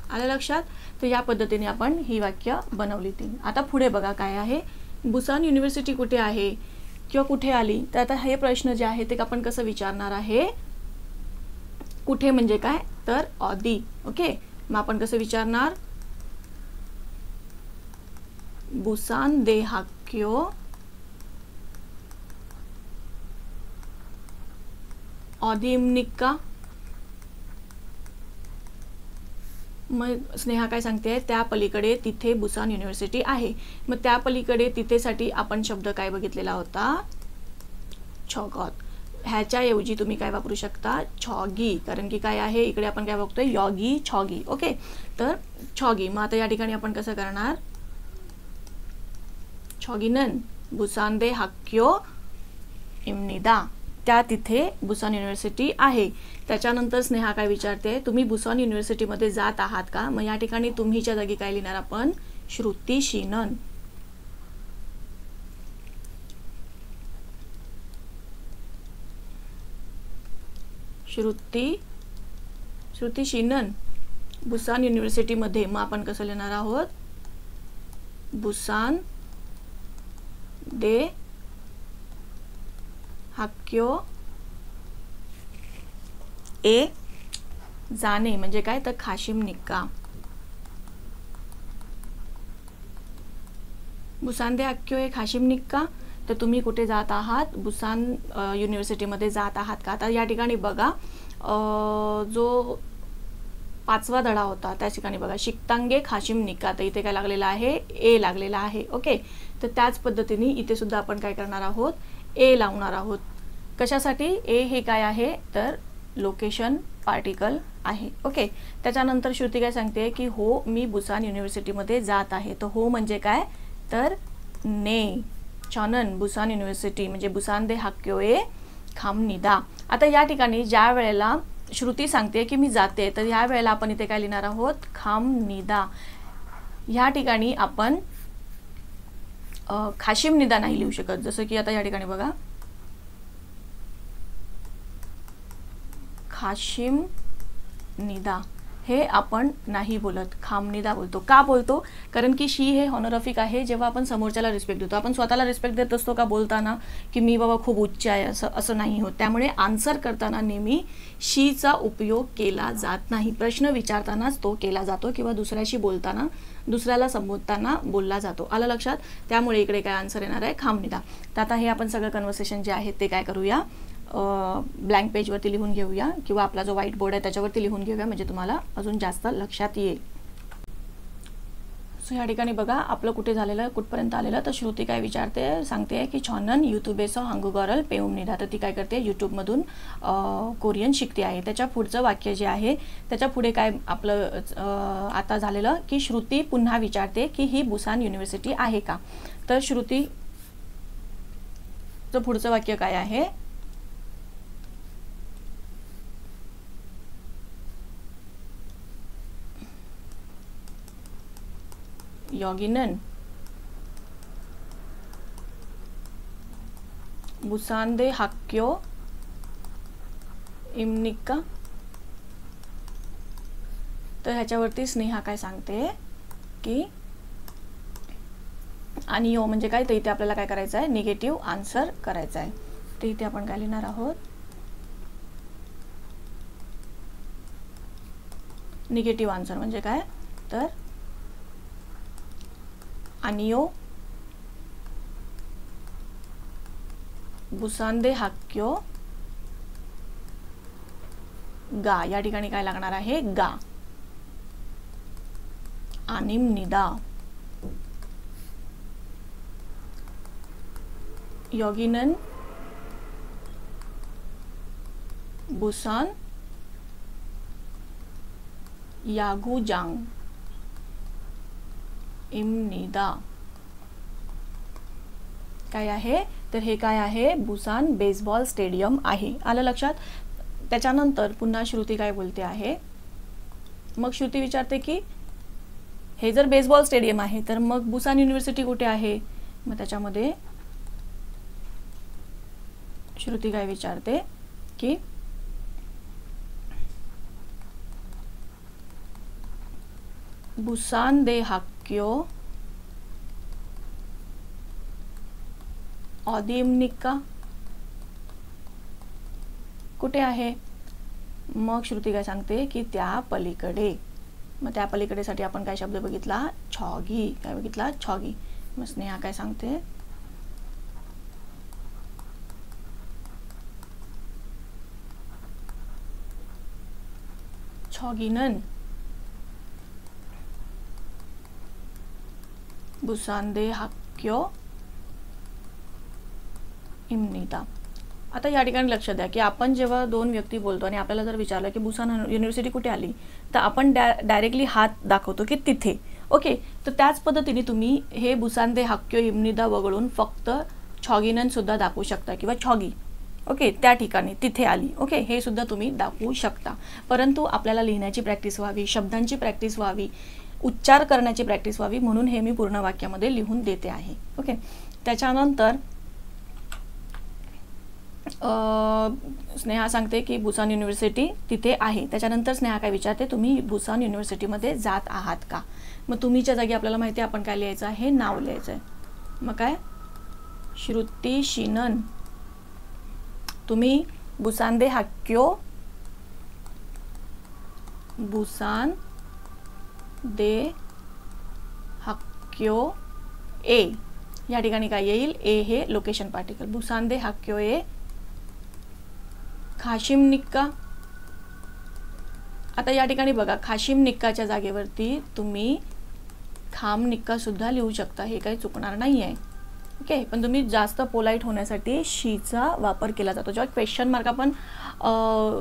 Speaker 1: आलं लक्षात. तर या पद्धतीने आपण ही वाक्य बनवली ती. आता पुढे बघा काय आहे, बुसान युनिव्हर्सिटी कुठे आहे किंवा कुठे आली. तर आता हे प्रश्न जे आहे ते आपण कसं विचारणार आहे, कुठे म्हणजे काय तर ऑदी. ओके, मग आपण कसं विचारणार, बुसान दे हाक्यो ऑदी इम्निका. मग स्नेहा काय सांगते, त्या पलीकडे तिथे बुसान युनिव्हर्सिटी आहे. मग त्या पलीकडे तिथेसाठी आपण शब्द काय बघितलेला होता, छॉगॉत. ह्याच्याऐवजी तुम्ही काय वापरू शकता, छॉगी. कारण की काय आहे इकडे आपण काय बघतोय, यॉगी छॉगी. ओके, तर छॉगी. मग आता या ठिकाणी आपण कसं करणार, छॉगिनन बुसान दे हाक्यो इम्निदा. त्या तिथे बुसान युनिव्हर्सिटी आहे. त्याच्यानंतर स्नेहा काय विचारते, तुम्ही बुसान युनिव्हर्सिटीमध्ये जात आहात का. मग या ठिकाणी तुम्हीच्या जागी काय लिहिणार आपण, श्रुती शिनन. श्रुती शिनन बुसान युनिव्हर्सिटीमध्ये. मग आपण कसं लिहिणार आहोत, बुसान दे हाक्यो ए जाणे म्हणजे काय तर खाशिम निक्का. बुसान दे हाक्यो ए खाशिम निक्का. तर तुम्ही कुठे जात आहात, बुसान युनिव्हर्सिटीमध्ये जात आहात का. आता या ठिकाणी बघा जो 5वा धडा होता त्या ठिकाणी बघा, शिकतांगे खाशिम निक्का. तर इथे काय लागलेला आहे, ए लागलेला आहे. ओके, तर त्याच पद्धतीने इथे सुद्धा आपण काय करणार आहोत, ए लावणार आहोत. कशासाठी, ए हे काय आहे तर लोकेशन पार्टिकल आहे. ओके, त्याच्यानंतर श्रुती काय सांगते की हो मी बुसान युनिव्हर्सिटीमध्ये जात आहे. तर हो म्हणजे काय तर ने चॉनन बुसान युनिव्हर्सिटी म्हणजे बुसान दे हाक्यो ए खामनिदा. आता या ठिकाणी ज्या वेळेला श्रुती सांगते की मी जाते, तर ह्या वेळेला आपण इथे काय लिहिणार आहोत, खामनिदा. ह्या ठिकाणी आपण खाशिम निदा नाही लिहू शकत. जसं की आता या ठिकाणी बघा, खाशिम निदा हे आपण नाही बोलत, खामनिदा बोलतो. का बोलतो, कारण की शी हे हॉनरॉफिक आहे. जेव्हा आपण समोरच्याला रिस्पेक्ट देतो, आपण स्वतःला रिस्पेक्ट देत असतो का बोलताना, की मी बाबा खूप उच्च आहे असं नाही होत. त्यामुळे आन्सर करताना नेहमी शीचा उपयोग केला जात नाही. प्रश्न विचारतानाच तो केला जातो किंवा दुसऱ्याशी बोलताना, दुसऱ्याला संबोधताना बोलला जातो. आलं लक्षात. त्यामुळे इकडे काय आन्सर येणार आहे, खामनिदा. तर आता हे आपण सगळं कन्व्हर्सेशन जे आहे ते काय करूया, ब्लँक पेजवरती लिहून घेऊया किंवा आपला जो व्हाईट बोर्ड आहे त्याच्यावरती लिहून घेऊया, म्हणजे तुम्हाला अजून जास्त लक्षात येईल. सो या ठिकाणी बघा आपलं कुठे झालेलं, कुठपर्यंत आलेलं. तर श्रुती काय विचारते, सांगते की छॉनन युट्यूबेसो हांगुगॉरल पेउमनिदा. तर ती काय करते, यूट्यूबमधून कोरियन शिकते आहे. त्याच्या पुढचं वाक्य जे आहे त्याच्या पुढे काय आपलं आता झालेलं की श्रुती पुन्हा विचारते की ही बुसान युनिव्हर्सिटी आहे का. तर श्रुतीचं पुढचं वाक्य काय आहे, यॉगिनन बुसान दे हाक्यो इम्निका. तर ह्याच्यावरती स्नेहा काय सांगते की आणि यो म्हणजे काय, तर इथे आपल्याला काय करायचं आहे, निगेटिव्ह आन्सर करायचा आहे. तर इथे आपण काय लिहिणार आहोत, निगेटिव्ह आन्सर म्हणजे काय तर आनियो बुसान दे हाक्यो गा. या ठिकाणी काय लागणार आहे, गा. आनिम निदा. 여기는 부산 यागुजां입니다. काय आहे तर हे काय आहे बुसान बेसबॉल स्टेडियम आहे. आलं लक्षात. त्याच्यानंतर पुन्हा श्रुती काय बोलते आहे, मग श्रुती विचारते की हे जर बेसबॉल स्टेडियम आहे तर मग बुसान युनिव्हर्सिटी कुठे आहे. मग त्याच्यामध्ये श्रुती काय विचारते की 부산대학교 어디입니까? कुठे आहे. मग श्रुती काय सांगते की त्या पलीकडे. मग त्या पलीकडेसाठी आपण काय शब्द बघितला, छॉगी. काय बघितला, छॉगी. मग स्नेहा काय सांगते, छॉगी는 부산대학교입니다. आता या ठिकाणी लक्ष द्या की आपण जेव्हा दोन व्यक्ती बोलतो आणि आपल्याला जर विचारलं की बुसान युनिव्हर्सिटी कुठे आली तर आपण डायरेक्टली हात दाखवतो की तिथे. ओके, तर त्याच पद्धतीने तुम्ही हे बुसानदेहाक्योइम्निदा वगळून फक्त छॉगीनन सुद्धा दाखवू शकता किंवा छॉगी. ओके, त्या ठिकाणी तिथे आली. ओके, हे सुद्धा तुम्ही दाखवू शकता. परंतु आपल्याला लिहिण्याची प्रॅक्टिस व्हावी, शब्दांची प्रॅक्टिस व्हावी, उच्चार करण्याची प्रॅक्टिस व्हावी म्हणून हे मी पूर्ण वाक्यामध्ये लिहून देते आहे. ओके, त्याच्यानंतर स्नेहा सांगते की बुसान युनिव्हर्सिटी तिथे आहे. त्याच्यानंतर स्नेहा काय विचारते, तुम्ही बुसान युनिव्हर्सिटीमध्ये जात आहात का. मग तुम्हीच्या जागी आपल्याला माहिती आहे आपण काय लिहायचं आहे, नाव लिहायचं आहे. मग काय, श्रुती शिनन तुम्ही बुसानदेहाक्यो ए या ठिकाणी काय येईल, ए हे लोकेशन पार्टिकल. बुसानदेहाक्यो ए खाशिमनिक्का. आता या ठिकाणी बघा खाशिमनिक्काच्या जागेवरती तुम्ही खामनिक्का सुद्धा लिहू शकता, हे काही चुकणार नाही आहे. ओके, पण तुम्ही जास्त पोलाइट होण्यासाठी शीचा वापर केला जातो. जेव्हा क्वेश्चन मार्क आपण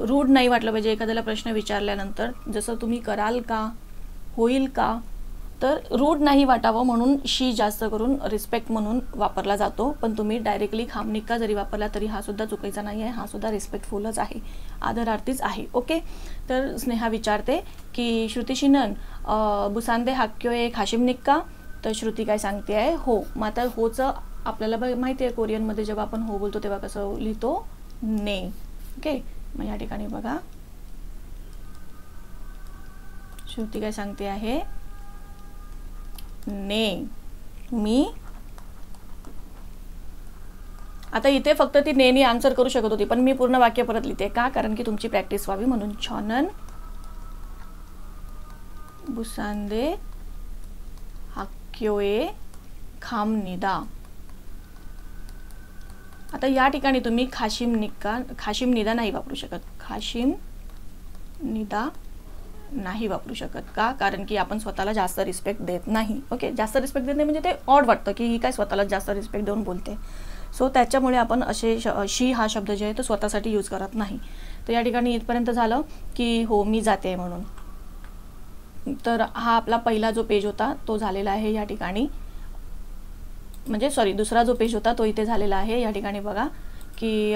Speaker 1: रूड नाही वाटलं पाहिजे एखाद्याला प्रश्न विचारल्यानंतर, जसं तुम्ही कराल का, होईल का, तर रूड नाही वाटावं म्हणून शी जास्त करून रिस्पेक्ट म्हणून वापरला जातो. पण तुम्ही डायरेक्टली खामनिक्का जरी वापरला तरी हा सुद्धा चुकायचा नाही आहे, हा सुद्धा रिस्पेक्टफुलच आहे, आदरार्थीच आहे. ओके, तर स्नेहा विचारते की श्रुतीशिनन बुसानदेहाक्यो ए खाशिमनिक्का. तर श्रुती काय सांगते आहे, हो. मग आता होचं आपल्याला माहिती आहे कोरियनमध्ये जेव्हा आपण हो बोलतो तेव्हा कसं लिहितो, ने. ओके, मग या ठिकाणी बघा श्रुती काय सांगते आहे, ने. मी आता इथे फक्त ती नेनी आन्सर करू शकत होती पण मी पूर्ण वाक्य परत लिहिते का, कारण की तुमची प्रॅक्टिस व्हावी म्हणून. छॉनन बुसानदेहाक्यो에 खामनिदा. आता या ठिकाणी तुम्ही खाशिमनिदा नाही वापरू शकत, खाशिमनिदा नाही वापरू शकत का, कारण की आपण स्वतःला जास्त रिस्पेक्ट देत नाही. ओके, जास्त रिस्पेक्ट देत नाही म्हणजे ते ऑड वाटतं की ही काय स्वतःला जास्त रिस्पेक्ट देऊन बोलते. सो त्याच्यामुळे आपण असे शी हा शब्द जे आहे तो स्वतःसाठी यूज करत नाही. तर या ठिकाणी इथपर्यंत झालं की हो मी जाते म्हणून. तर हा आपला पहिला जो पेज होता तो झालेला आहे या ठिकाणी, म्हणजे सॉरी दुसरा जो पेज होता तो इथे झालेला आहे. या ठिकाणी बघा की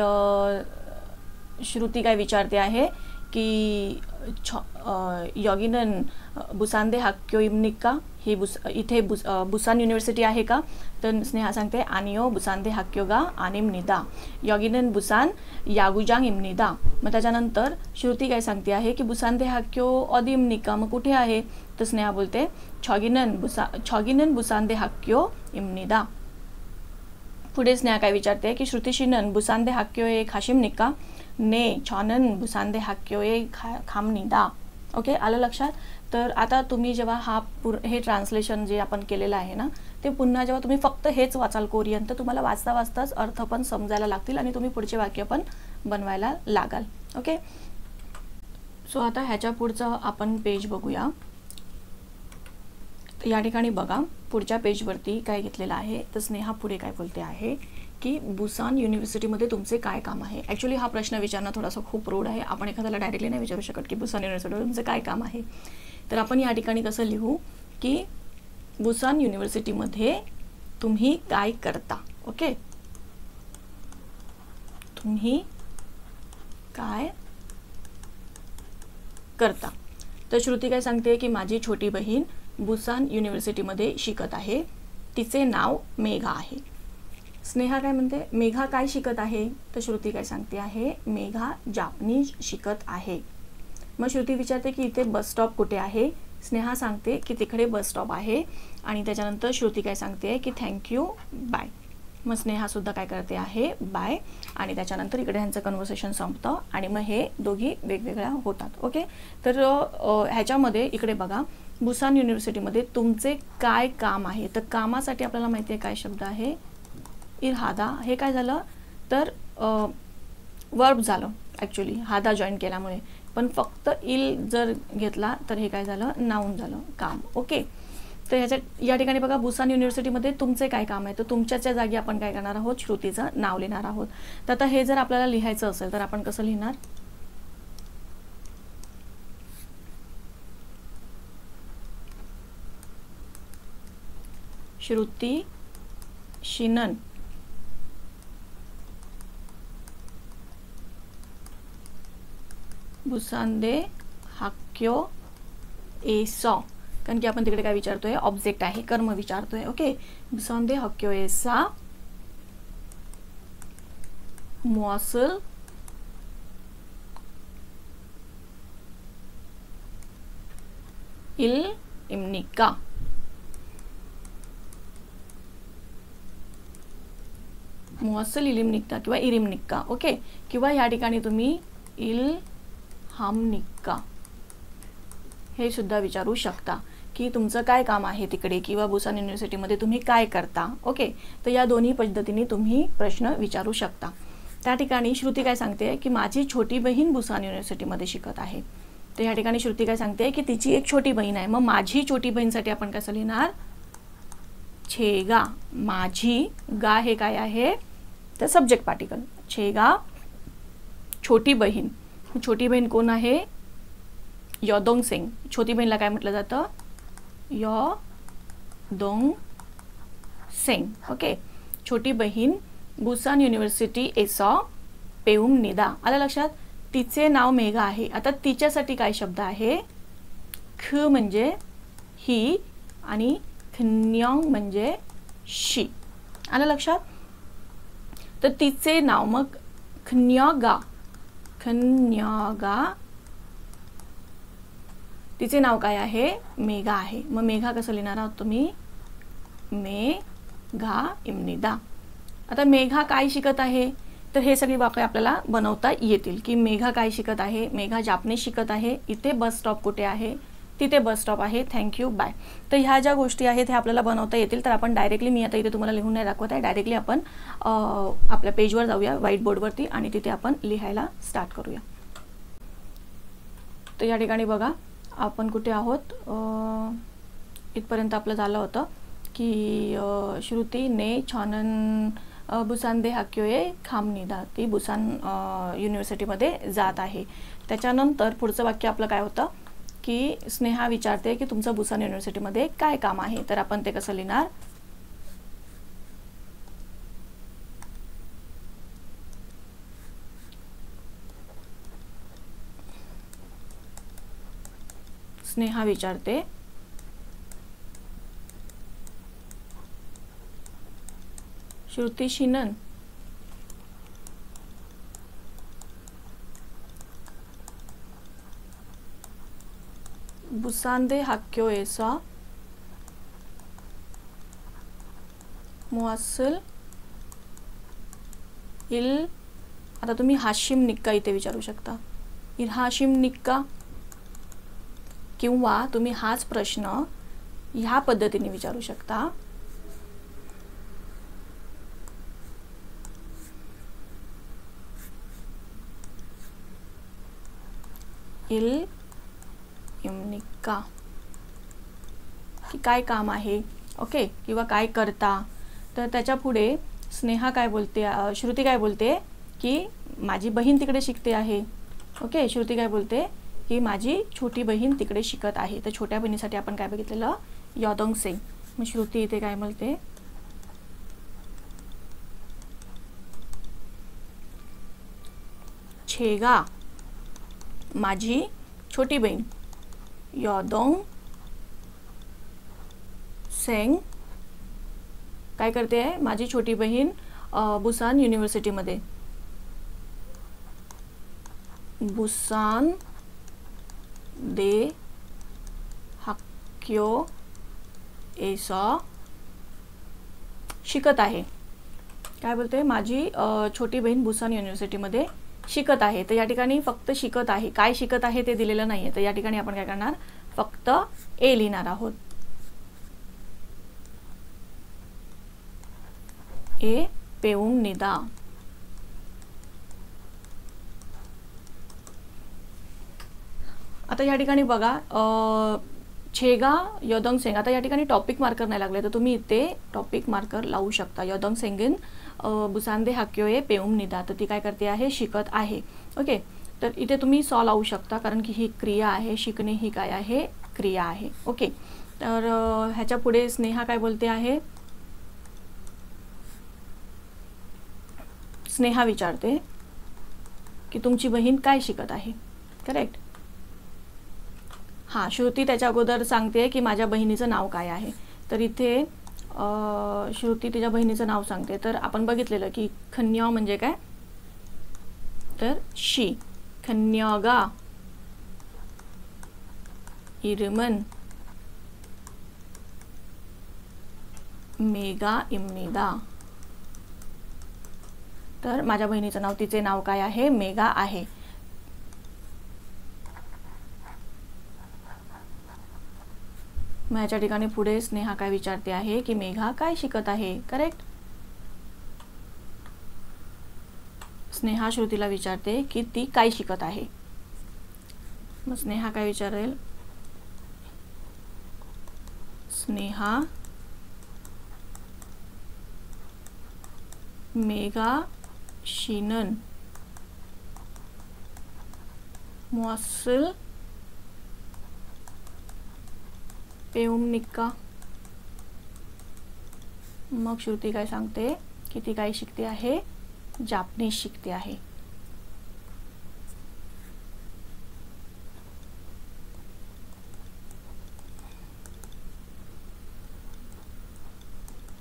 Speaker 1: श्रुती काय विचारते आहे की यॉगिनन बुसानदेहाक्योइम्निक्का, ही इथे बुसान युनिव्हर्सिटी आहे का. तर स्नेहा सांगते आनियो बुसानदेहाक्योगा आनिमनिदा यॉगिनन बुसान यागुजांइम्निदा. मग त्याच्यानंतर श्रुती काय सांगते आहे की बुसानदेहाक्यो ऑदिम्निक्का, मग कुठे आहे. तर स्नेहा बोलते छॉगिनन बुसानदेहाक्योइम्निदा. पुढे स्नेहा काय विचारते की श्रुतीशिनन बुसानदेहाक्यो ए खाशिमनिक्का, ने. छॉनन बुसानदेहाक्यो ए खामनिदा. ओके, आलं लक्षात. तर आता तुम्ही जेव्हा हे ट्रान्सलेशन जे आपण केलेलं आहे ना ते पुन्हा जेव्हा तुम्ही फक्त हेच वाचाल कोरियन तर तुम्हाला वाचता वाचताच अर्थ पण समजायला लागतील आणि तुम्ही पुढचे वाक्य पण बनवायला लागाल. ओके, सो आता ह्याच्या पुढचं आपण पेज बघूया. या ठिकाणी बघा पुढच्या पेजवरती काय घेतलेलं आहे. तर स्नेहा पुढे काय बोलते आहे की बुसान युनिव्हर्सिटीमध्ये तुमचे काय काम आहे. ॲक्च्युली हा प्रश्न विचारणं थोडासा खूप रूढ आहे. आपण एखाद्याला डायरेक्टली नाही विचारू शकत की बुसान युनिव्हर्सिटीमध्ये तुमचं काय काम आहे. तर आपण या ठिकाणी कसं लिहू की बुसान युनिव्हर्सिटीमध्ये तुम्ही काय करता. ओके, तुम्ही काय करता. तर श्रुती काय सांगते की माझी छोटी बहीण बुसान युनिव्हर्सिटीमध्ये शिकत आहे, तिचे नाव मेघा आहे. स्नेहा काय म्हणते, मेघा काय शिकत आहे. तर श्रुती काय सांगते आहे, मेघा जापनीज शिकत आहे. मग श्रुती विचारते की इथे बस स्टॉप कुठे आहे. स्नेहा सांगते की तिकडे बस स्टॉप आहे. आणि त्याच्यानंतर श्रुती काय सांगते की थँक्यू बाय. मग स्नेहा सुद्धा काय करते आहे, बाय. आणि त्याच्यानंतर इकडे ह्यांचं कन्व्हर्सेशन संपतं आणि मग हे दोघी वेगवेगळ्या होतात. ओके, तर ह्याच्यामध्ये इकडे बघा, बुसान युनिव्हर्सिटीमध्ये तुमचे काय काम आहे. तर कामासाठी आपल्याला माहिती आहे काय शब्द आहे, इरहादा. हे काय झालं तर वर्ब झालं ॲक्च्युली हादा जॉईन केल्यामुळे, पण फक्त इल जर घेतला तर हे काय झालं, नाऊन झालं, काम. ओके, तर या ठिकाणी बघा, बुसान युनिव्हर्सिटीमध्ये तुमचे काय काम आहे. तर तुमच्याच्या जागी आपण काय करणार आहोत, श्रुतीचं नाव लिहिणार आहोत. तर आता हे जर आपल्याला लिहायचं असेल तर आपण कसं लिहिणार, श्रुती शिनन बुसांदे हाक्यो एसा, कारण की आपण तिकडे काय विचारतोय, ऑब्जेक्ट आहे, कर्म विचारतोय. ओके, बुसांदे हाक्यो एसा मुआसल इल इम्निका. मुआसल इलिम निक्का किंवा इरिम निक्का. ओके, किंवा या ठिकाणी तुम्ही इल हम निक्का हे सुद्धा विचारू शकता की तुमचं काय काम आहे तिकडे, किंवा बुसान युनिव्हर्सिटीमध्ये तुम्ही काय करता. ओके, तर या दोन्ही पद्धतीने तुम्ही प्रश्न विचारू शकता. त्या ठिकाणी श्रुती काय सांगते की माझी छोटी बहीण बुसान युनिव्हर्सिटीमध्ये शिकत आहे. तर या ठिकाणी श्रुती काय सांगते की तिची एक छोटी बहीण आहे. मग माझी छोटी बहीणसाठी आपण कसं लिहिणार, छेगा. माझी, गा हे काय आहे तर सब्जेक्ट पार्टिकल, छेगा छोटी बहीण. छोटी बहीण कोण आहे, योदोंग सिंग. छोटी बहीणला काय म्हटलं जातं, योदोंग सिंग. ओके, छोटी बहीण बुसान युनिव्हर्सिटी एसॉ पेउम निदा. आलं लक्षात, तिचे नाव मेघा आहे. आता तिच्यासाठी काय शब्द आहे, ख म्हणजे ही आणि खन्यांग म्हणजे शी. आलं लक्षात. तर तिचे नाव मग खन्यागा, खन्यागा तिचे नाव काय आहे, मेघा आहे. मग मेघा कसं लिहिणार आहोत तुम्ही, मेघा इम्निदा. आता मेघा काय शिकत आहे, तर हे सगळी वाक्य आपल्याला बनवता येतील की मेघा काय शिकत आहे, मेघा जापनीज शिकत आहे, इथे बस स्टॉप कुठे आहे, तिथे बस स्टॉप आहे, थँक्यू बाय. तर ह्या ज्या गोष्टी आहेत ह्या आपल्याला बनवता येतील. तर आपण डायरेक्टली, मी आता इथे तुम्हाला लिहून नाही दाखवत आहे, डायरेक्टली आपण आपल्या पेजवर जाऊया व्हाईट बोर्डवरती आणि तिथे आपण लिहायला स्टार्ट करूया. तर या ठिकाणी बघा आपण कुठे आहोत, इथपर्यंत आपलं झालं होतं की श्रुती ने छानन बुसांदे हाक्योए खामनिदा, ती बुसान युनिव्हर्सिटीमध्ये जात आहे. त्याच्यानंतर पुढचं वाक्य आपलं काय होतं की स्नेहा विचारते की तुमचं बुसान युनिव्हर्सिटीमध्ये काय काम आहे. तर आपण ते कसं लिहिणार, स्नेहा विचारते श्रुती शिनन बुसांदे हाक्यो एसा मुआसल इल. आता तुम्ही हाशिम निक्का इथे विचारू शकता, इल हाशिम निक्का, किंवा तुम्ही हाच प्रश्न ह्या पद्धतीने विचारू शकता, इल इम्निका, की काय काम आहे. ओके, किंवा काय करता. तर त्याच्या पुढे स्नेहा काय बोलते, श्रुती काय बोलते की माझी बहीण तिकडे शिकते आहे. ओके, श्रुती काय बोलते की माझी छोटी बहीण तिकडे शिकत आहे. तर छोट्या बहिणीसाठी आपण काय बघितलेलं, यॉदोंगसेंग. मग श्रुती इथे काय बोलते, छेगा माझी छोटी बहीण, यॉदोंगसेंग काय करते आहे, माझी छोटी बहीण बुसान युनिव्हर्सिटीमध्ये, बुसान दे हाक्यो एसॉ शिकत आहे. काय बोलते, माझी छोटी बहीण बुसान युनिव्हर्सिटीमध्ये शिकत आहे. तर या ठिकाणी फक्त शिकत आहे, काय शिकत आहे ते दिलेलं नाही आहे. तर या ठिकाणी आपण काय करणार, फक्त ए लिहिणार आहोत. ए पेऊंग निदा. आता या ठिकाणी बघा, छेगा यॉदोंगसेंग. आता या ठिकाणी टॉपिक मार्कर नाही लागले, तर तुम्ही इथे टॉपिक मार्कर लावू शकता. यॉदोंगसेंगिन बुसानदे हाक्योए पेऊंग निदा. तर ती काय करते आहे, शिकत आहे. ओके, तर इथे तुम्ही सॉ लावू शकता, कारण की ही क्रिया आहे, शिकणे ही काय आहे, क्रिया आहे. ओके, तर ह्याच्या पुढे स्नेहा काय बोलते आहे, स्नेहा विचारते की तुमची बहीण काय शिकत आहे. करेक्ट. हां, श्रुती त्याच्या अगोदर सांगते की माझ्या बहिणीचं नाव काय आहे. तर इथे श्रुती तिच्या बहिणीचं नाव सांगते. तर आपण बघितलेलं की खन्य म्हणजे काय, तर शी. खन्यगा इरमन मेगा इम्निदा. तर माझ्या बहिणीचं नाव, तिचे नाव काय आहे, मेगा आहे. मग याच्या ठिकाणी पुढे स्नेहा काय विचारते आहे की मेघा काय शिकत आहे. करेक्ट. स्नेहा श्रुतीला विचारते की ती काय शिकत आहे. मग स्नेहा काय विचारेल, स्नेहा मेघा शिनन मॉसल पेउमनिका. मग श्रुती काय सांगते की ती काय शिकते आहे, जापनीज शिकते आहे.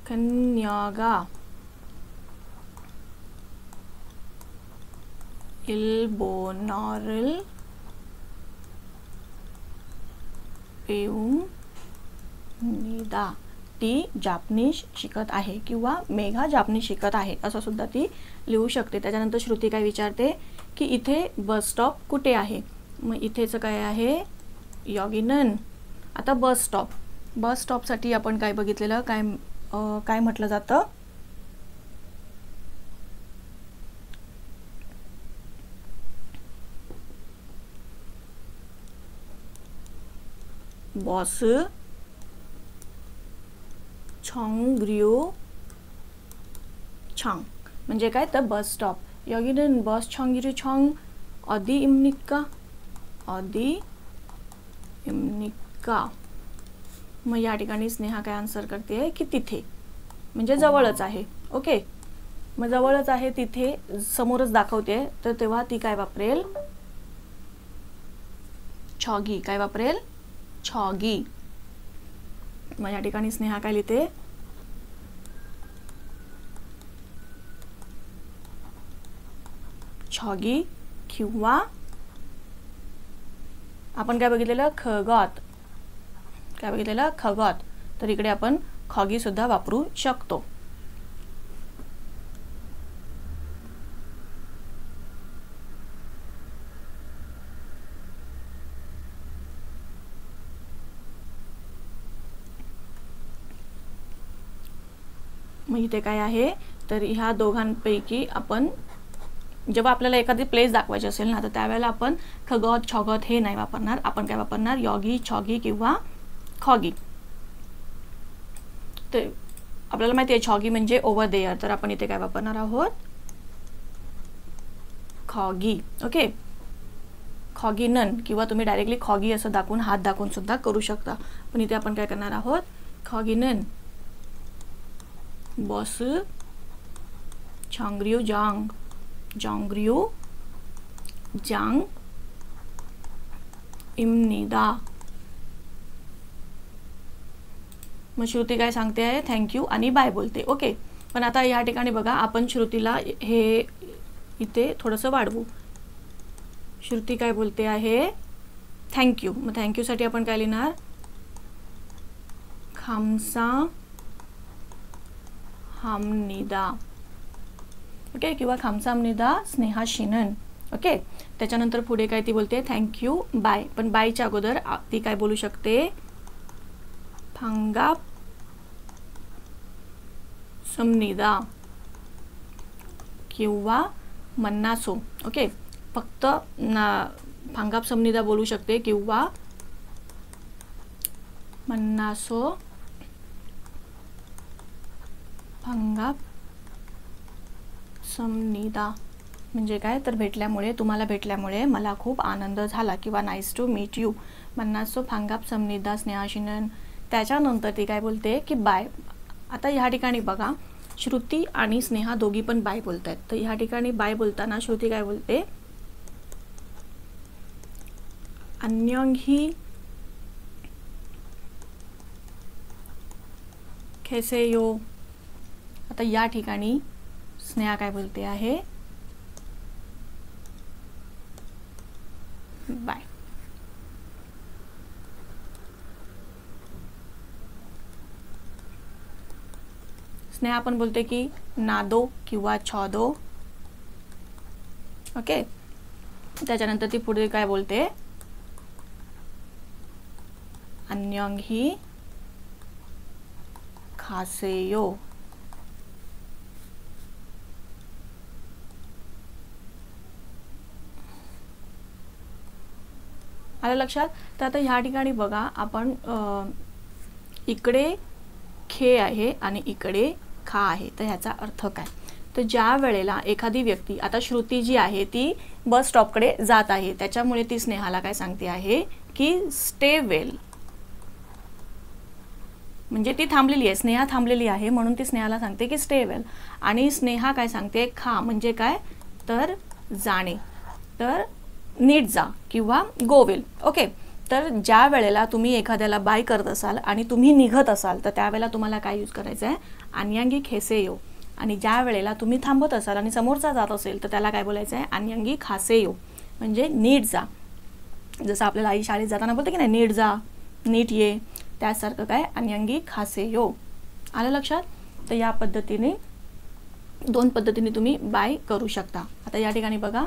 Speaker 1: कन्यागा इल्बोनारल पेउम निदा. ती जापनीज शिकत आहे किंवा मेघा जापनीज शिकत आहे असं सुद्धा ती लिहू शकते. त्याच्यानंतर श्रुती काय विचारते की इथे बस स्टॉप कुठे आहे. मग इथेचं काय आहे, यॉगिनन. आता बस स्टॉप, बस स्टॉपसाठी आपण काय बघितलेलं, काय म्हटलं जातं, बॉस छॉंग्रिओ छांग म्हणजे काय, तर बस स्टॉप. 여기는 बस छॉंग्रिओ छांग 어디입니까? 어디입니까? मग या ठिकाणी स्नेहा काय आन्सर करते की तिथे, म्हणजे जवळच आहे. ओके, मग जवळच आहे तिथे समोरच दाखवते, तर तेव्हा ती काय वापरेल, छॉगी. काय वापरेल, छॉगी. मग या ठिकाणी स्नेहा काय लिहिते, छॉगी किंवा आपण काय बघितलेलं, खगोत. काय बघितलेलं, खगोत. तर इकडे आपण खॉगी सुद्धा वापरू शकतो. मग इथे काय आहे, तर ह्या दोघांपैकी आपण जेव्हा आपल्याला एखादी प्लेस दाखवायची असेल ना, तर त्यावेळेला आपण खगोत छगोत हे नाही वापरणार. आपण काय वापरणार, यॉगी छॉगी किंवा खॉगी. आपल्याला माहिती आहे छॉगी म्हणजे ओव्हर देअर, तर आपण इथे काय वापरणार आहोत, खॉगी. ओके, खॉगीनन किंवा तुम्ही डायरेक्टली खॉगी असं दाखवून हात दाखवून सुद्धा करू शकता. पण इथे आपण काय करणार आहोत, खॉगीनन बॉस छांग्रियो जांग, जांग्रियो जांग इमनिदा. मग श्रुती काय सांगते आहे, थँक्यू आणि बाय बोलते. ओके, पण आता या ठिकाणी बघा आपण श्रुतीला हे इथे थोडंसं वाढवू. श्रुती काय बोलते आहे, थँक्यू. मग थँक्यूसाठी आपण काय लिहिणार, खामसा हमनिदा. ओके, किंवा खामसा हमनिदा स्नेहाशिनन. ओके, त्याच्यानंतर पुढे काय ती बोलते, थँक्यू बाय. पण बायच्या अगोदर ती काय बोलू शकते, भांगाप समनिदा किंवा मन्नासो. ओके, फक्त भांगाप समनिदा बोलू शकते किंवा मन्नासो भांगाप समनिदा. म्हणजे काय, तर भेटल्यामुळे, तुम्हाला भेटल्यामुळे मला खूप आनंद झाला किंवा नाईस टू मीट यू. मन्नासो भांगाप समनिदा स्नेहाशिनन. त्याच्यानंतर ती काय बोलते की बाय. आता ह्या ठिकाणी बघा श्रुती आणि स्नेहा दोघी पण बाय बोलत आहेत. तर ह्या ठिकाणी बाय बोलताना श्रुती काय बोलते, अन्यंही खेसेयो. आता या ठिकाणी स्नेहा काय बोलते आहे, बाय. स्नेहा आपण बोलते की नादो किंवा छॉदो. ओके, त्याच्यानंतर ती पुढे काय बोलते, अन्यंही खासेयो. आलं लक्षात. तर आता ह्या ठिकाणी बघा आपण इकडे खे आहे आणि इकडे खा आहे. तर ह्याचा अर्थ काय, तर ज्या वेळेला एखादी व्यक्ती, आता श्रुती जी आहे ती बस स्टॉपकडे जात आहे, त्याच्यामुळे ती स्नेहाला काय सांगते आहे की स्टे वेल. म्हणजे ती थांबलेली आहे, स्नेहा थांबलेली आहे म्हणून ती स्नेहाला सांगते की स्टे वेल. आणि स्नेहा काय सांगते, खा म्हणजे काय, तर जाणे, तर नीट जा किंवा गो वेल. ओके, तर ज्या वेळेला तुम्ही एखाद्याला बाय करत असाल आणि तुम्ही निघत असाल तर त्यावेळेला तुम्हाला काय यूज करायचं आहे, अन्यंगी खेसेयो. आणि ज्या वेळेला तुम्ही थांबत असाल आणि समोरचा जात असेल तर त्याला काय बोलायचं आहे, अन्यंगी खासेयो, म्हणजे नीट जा. जसं आपल्याला आई शाळेत जाताना बोलते की नाही, नीट जा, नीट ये, त्यासारखं काय, अन्यंगी खासेयो. आलं लक्षात. तर या पद्धतीने, दोन पद्धतीने तुम्ही बाय करू शकता. आता या ठिकाणी बघा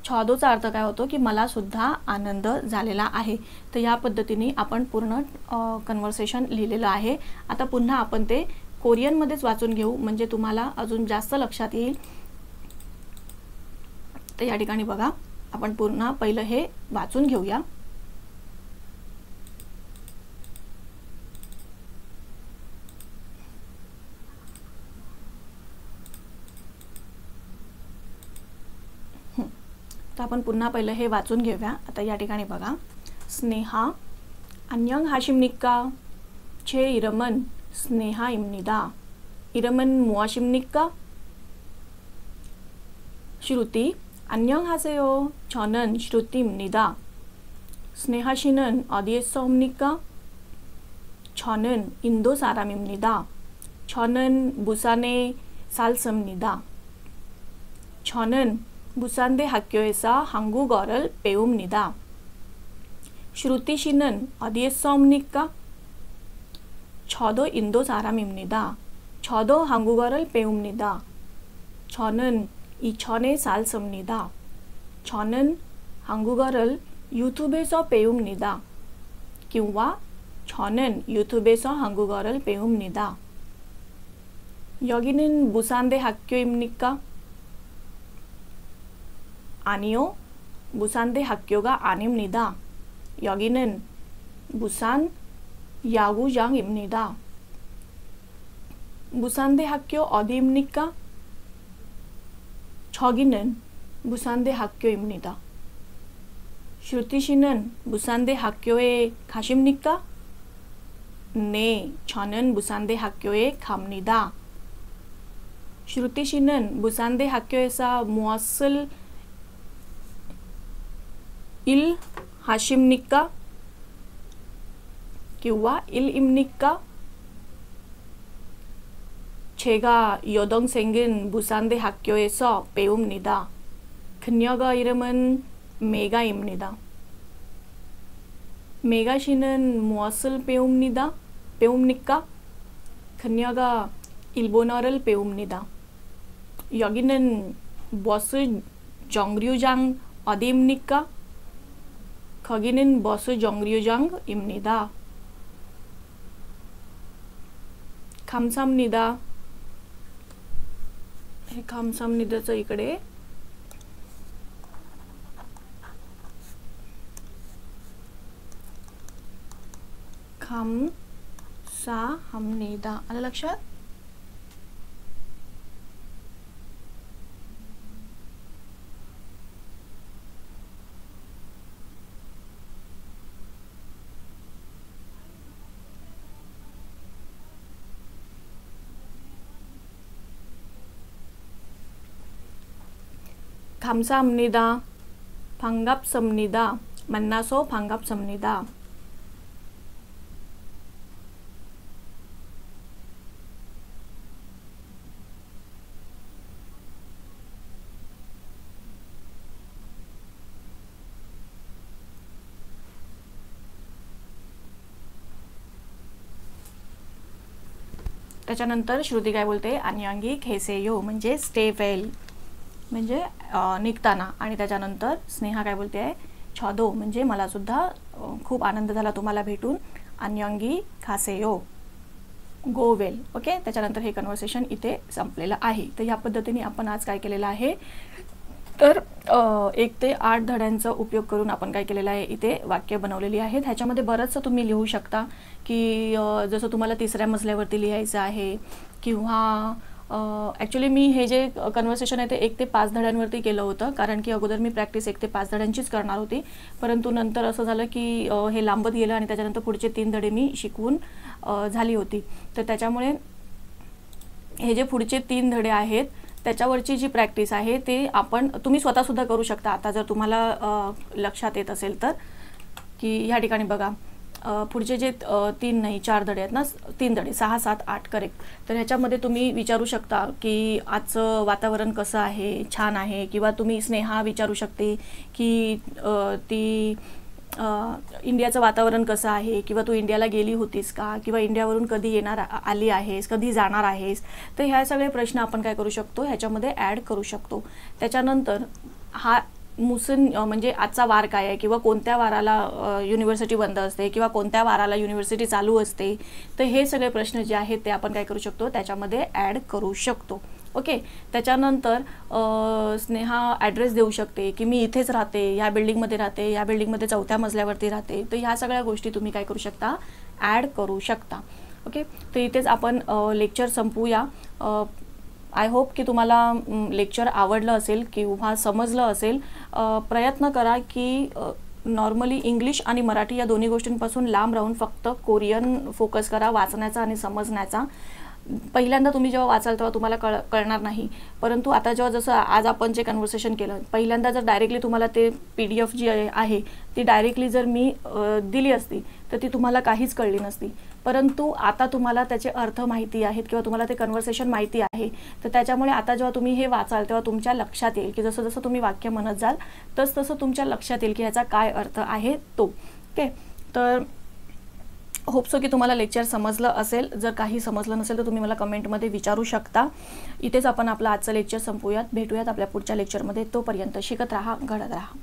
Speaker 1: छॉदोचा अर्थ काय होतो की मला सुद्धा आनंद झालेला आहे. तर या पद्धतीने आपण पूर्ण कन्व्हर्सेशन लिहिलेलं आहे. आता पुन्हा आपण ते कोरियनमध्येच वाचून घेऊ म्हणजे तुम्हाला अजून जास्त लक्षात येईल. तर या ठिकाणी बघा आपण पुन्हा पहिलं हे वाचून घेऊया. तर आपण पुन्हा पहिलं हे वाचून घेऊया. आता या ठिकाणी बघा, स्नेहा अन्यंग हाशिमनिक्का छे इरमन स्नेहा इमनिदा. इरमन मुआशिमनिक्का. श्रुती अन्यंग हासेयो छनन श्रुती इमनिदा. स्नेहाशिनन 어디에서옵니까? 저는 인도 사람입니다. 저는 부산에 살습니다. 저는 부산대 학교에서 한국어를 배웁니다. श्रुती 씨는 어디에서 옵니까? 저도 인도 사람입니다. 저도 한국어를 배웁니다. 저는 이천에 살습니다. 저는 한국어를 유튜브에서 배웁니다. किंवा 저는 유튜브에서 한국어를 배웁니다. 여기는 부산대 학교입니까? 아니요, 부산대 학교가 아닙니다. 여기는 부산 야구장입니다. 부산대 학교 어디입니까? 저기는 부산대 학교입니다. श्रुति 씨는 부산대 학교에 가십니까? 네, 저는 부산대 학교에 갑니다. श्रुति 씨는 부산대 학교에서 무엇을 일 하십니까? किंवा 일입니까? 제가 여동생은 부산대 학교에서 배웁니다. 그녀가 이름은 메가입니다. 메가 씨는 무엇을 배웁니까? 그녀가 일본어를 배웁니다. 여기는 버스 정류장 어디입니까? 거기는 버스 정류장입니다. 감사합니다. हे 감사합니다चं 이कडे 감사합니다. आलं लक्षात? 감사합니다. 반갑습니다. 만나서 반갑습니다. त्याच्यानंतर श्रुती काय बोलते? 안녕히 계세요 म्हणजे स्टे वेल म्हणजे निघताना. आणि त्याच्यानंतर स्नेहा काय बोलते आहे? छदो म्हणजे मला सुद्धा खूप आनंद झाला तुम्हाला भेटून. 안녕히 가세요 गो वेल. ओके, त्याच्यानंतर हे कन्व्हर्सेशन इथे संपलेलं आहे. तर या पद्धतीने आपण आज काय केलेलं आहे? तर 1 ते 8 धड्यांचा उपयोग करून आपण काय केलेलं आहे? इथे वाक्य बनवलेली आहेत. ह्याच्यामध्ये बरंचसं तुम्ही लिहू शकता की जसं तुम्हाला 3ऱ्या मजल्यावरती लिहायचं आहे किंवा ॲक्च्युली मी हे जे कन्व्हर्सेशन आहे ते 1 ते 5 धड्यांवरती केलं होतं, कारण की अगोदर मी प्रॅक्टिस 1 ते 5 धड्यांचीच करणार होती. परंतु नंतर असं झालं की हे लांबत गेलं आणि त्याच्यानंतर पुढचे 3 धडे मी शिकवून झाली होती. तर त्याच्यामुळे हे जे पुढचे 3 धडे आहेत त्याच्यावरची जी प्रॅक्टिस आहे ते तुम्ही स्वतःसुद्धा करू शकता. आता जर तुम्हाला लक्षात येत असेल तर की ह्या ठिकाणी बघा पुढचे जे 3 नाही 4 धडे आहेत ना, 3 धडे 6, 7, 8 करेक्ट. तर ह्याच्यामध्ये तुम्ही विचारू शकता की आजचं वातावरण कसं आहे, छान आहे, किंवा तुम्ही स्नेहा विचारू शकते की ती इंडियाचं वातावरण कसं आहे, किंवा तू इंडियाला गेली होतीस का, किंवा इंडियावरून कधी आली आहेस, कधी जाणार आहेस. तर ह्या सगळे प्रश्न आपण काय करू शकतो? ह्याच्यामध्ये ॲड करू शकतो. त्याच्यानंतर हा मुसन म्हणजे आजचा वार काय आहे, किंवा कोणत्या वाराला युनिव्हर्सिटी बंद असते, किंवा कोणत्या वाराला युनिव्हर्सिटी चालू असते. तर हे सगळे प्रश्न जे आहेत ते आपण काय करू शकतो? त्याच्यामध्ये ॲड करू शकतो. ओके, त्याच्यानंतर स्नेहा ॲड्रेस देऊ शकते की मी इथेच राहते, या बिल्डिंगमध्ये राहते, या बिल्डिंगमध्ये 4थ्या मजल्यावरती राहते. तर ह्या सगळ्या गोष्टी तुम्ही काय करू शकता? ॲड करू शकता. ओके, तर इथेच आपण लेक्चर संपवूया. आय होप की तुम्हाला लेक्चर आवडलं असेल किंवा समजलं असेल. प्रयत्न करा की नॉर्मली इंग्लिश आणि मराठी या दोन्ही गोष्टींपासून लांब राहून फक्त कोरियन फोकस करा, वाचण्याचा आणि समजण्याचा. पहिल्यांदा तुम्ही जेव्हा वाचाल तेव्हा तुम्हाला कळणार नाही, परंतु आता जेव्हा जसं आज आपण जे कन्व्हर्सेशन केलं, पहिल्यांदा जर डायरेक्टली तुम्हाला ते PDF जी आहे ती डायरेक्टली जर मी दिली असती तर ती तुम्हाला काहीच कळली नसती. परंतु आता तुम्हाला त्याचे अर्थ माहिती आहेत किंवा तुम्हाला ते कन्व्हर्सेशन माहिती आहे. तर त्याच्यामुळे आता जेव्हा तुम्ही हे वाचाल तेव्हा तुमच्या लक्षात येईल की जसं जसं तुम्ही वाक्य म्हणत जाल तसं तुमच्या लक्षात येईल की ह्याचा काय अर्थ आहे तो. ओके, तर होप सो की तुम्हाला लेक्चर समजलं असेल. जर काही समजलं नसेल तर तुम्ही मला कमेंटमध्ये विचारू शकता. इथेच आपण आपलं आजचं लेक्चर संपवूयात. भेटूयात आपल्या पुढच्या लेक्चरमध्ये. तोपर्यंत शिकत राहा, घडत राहा.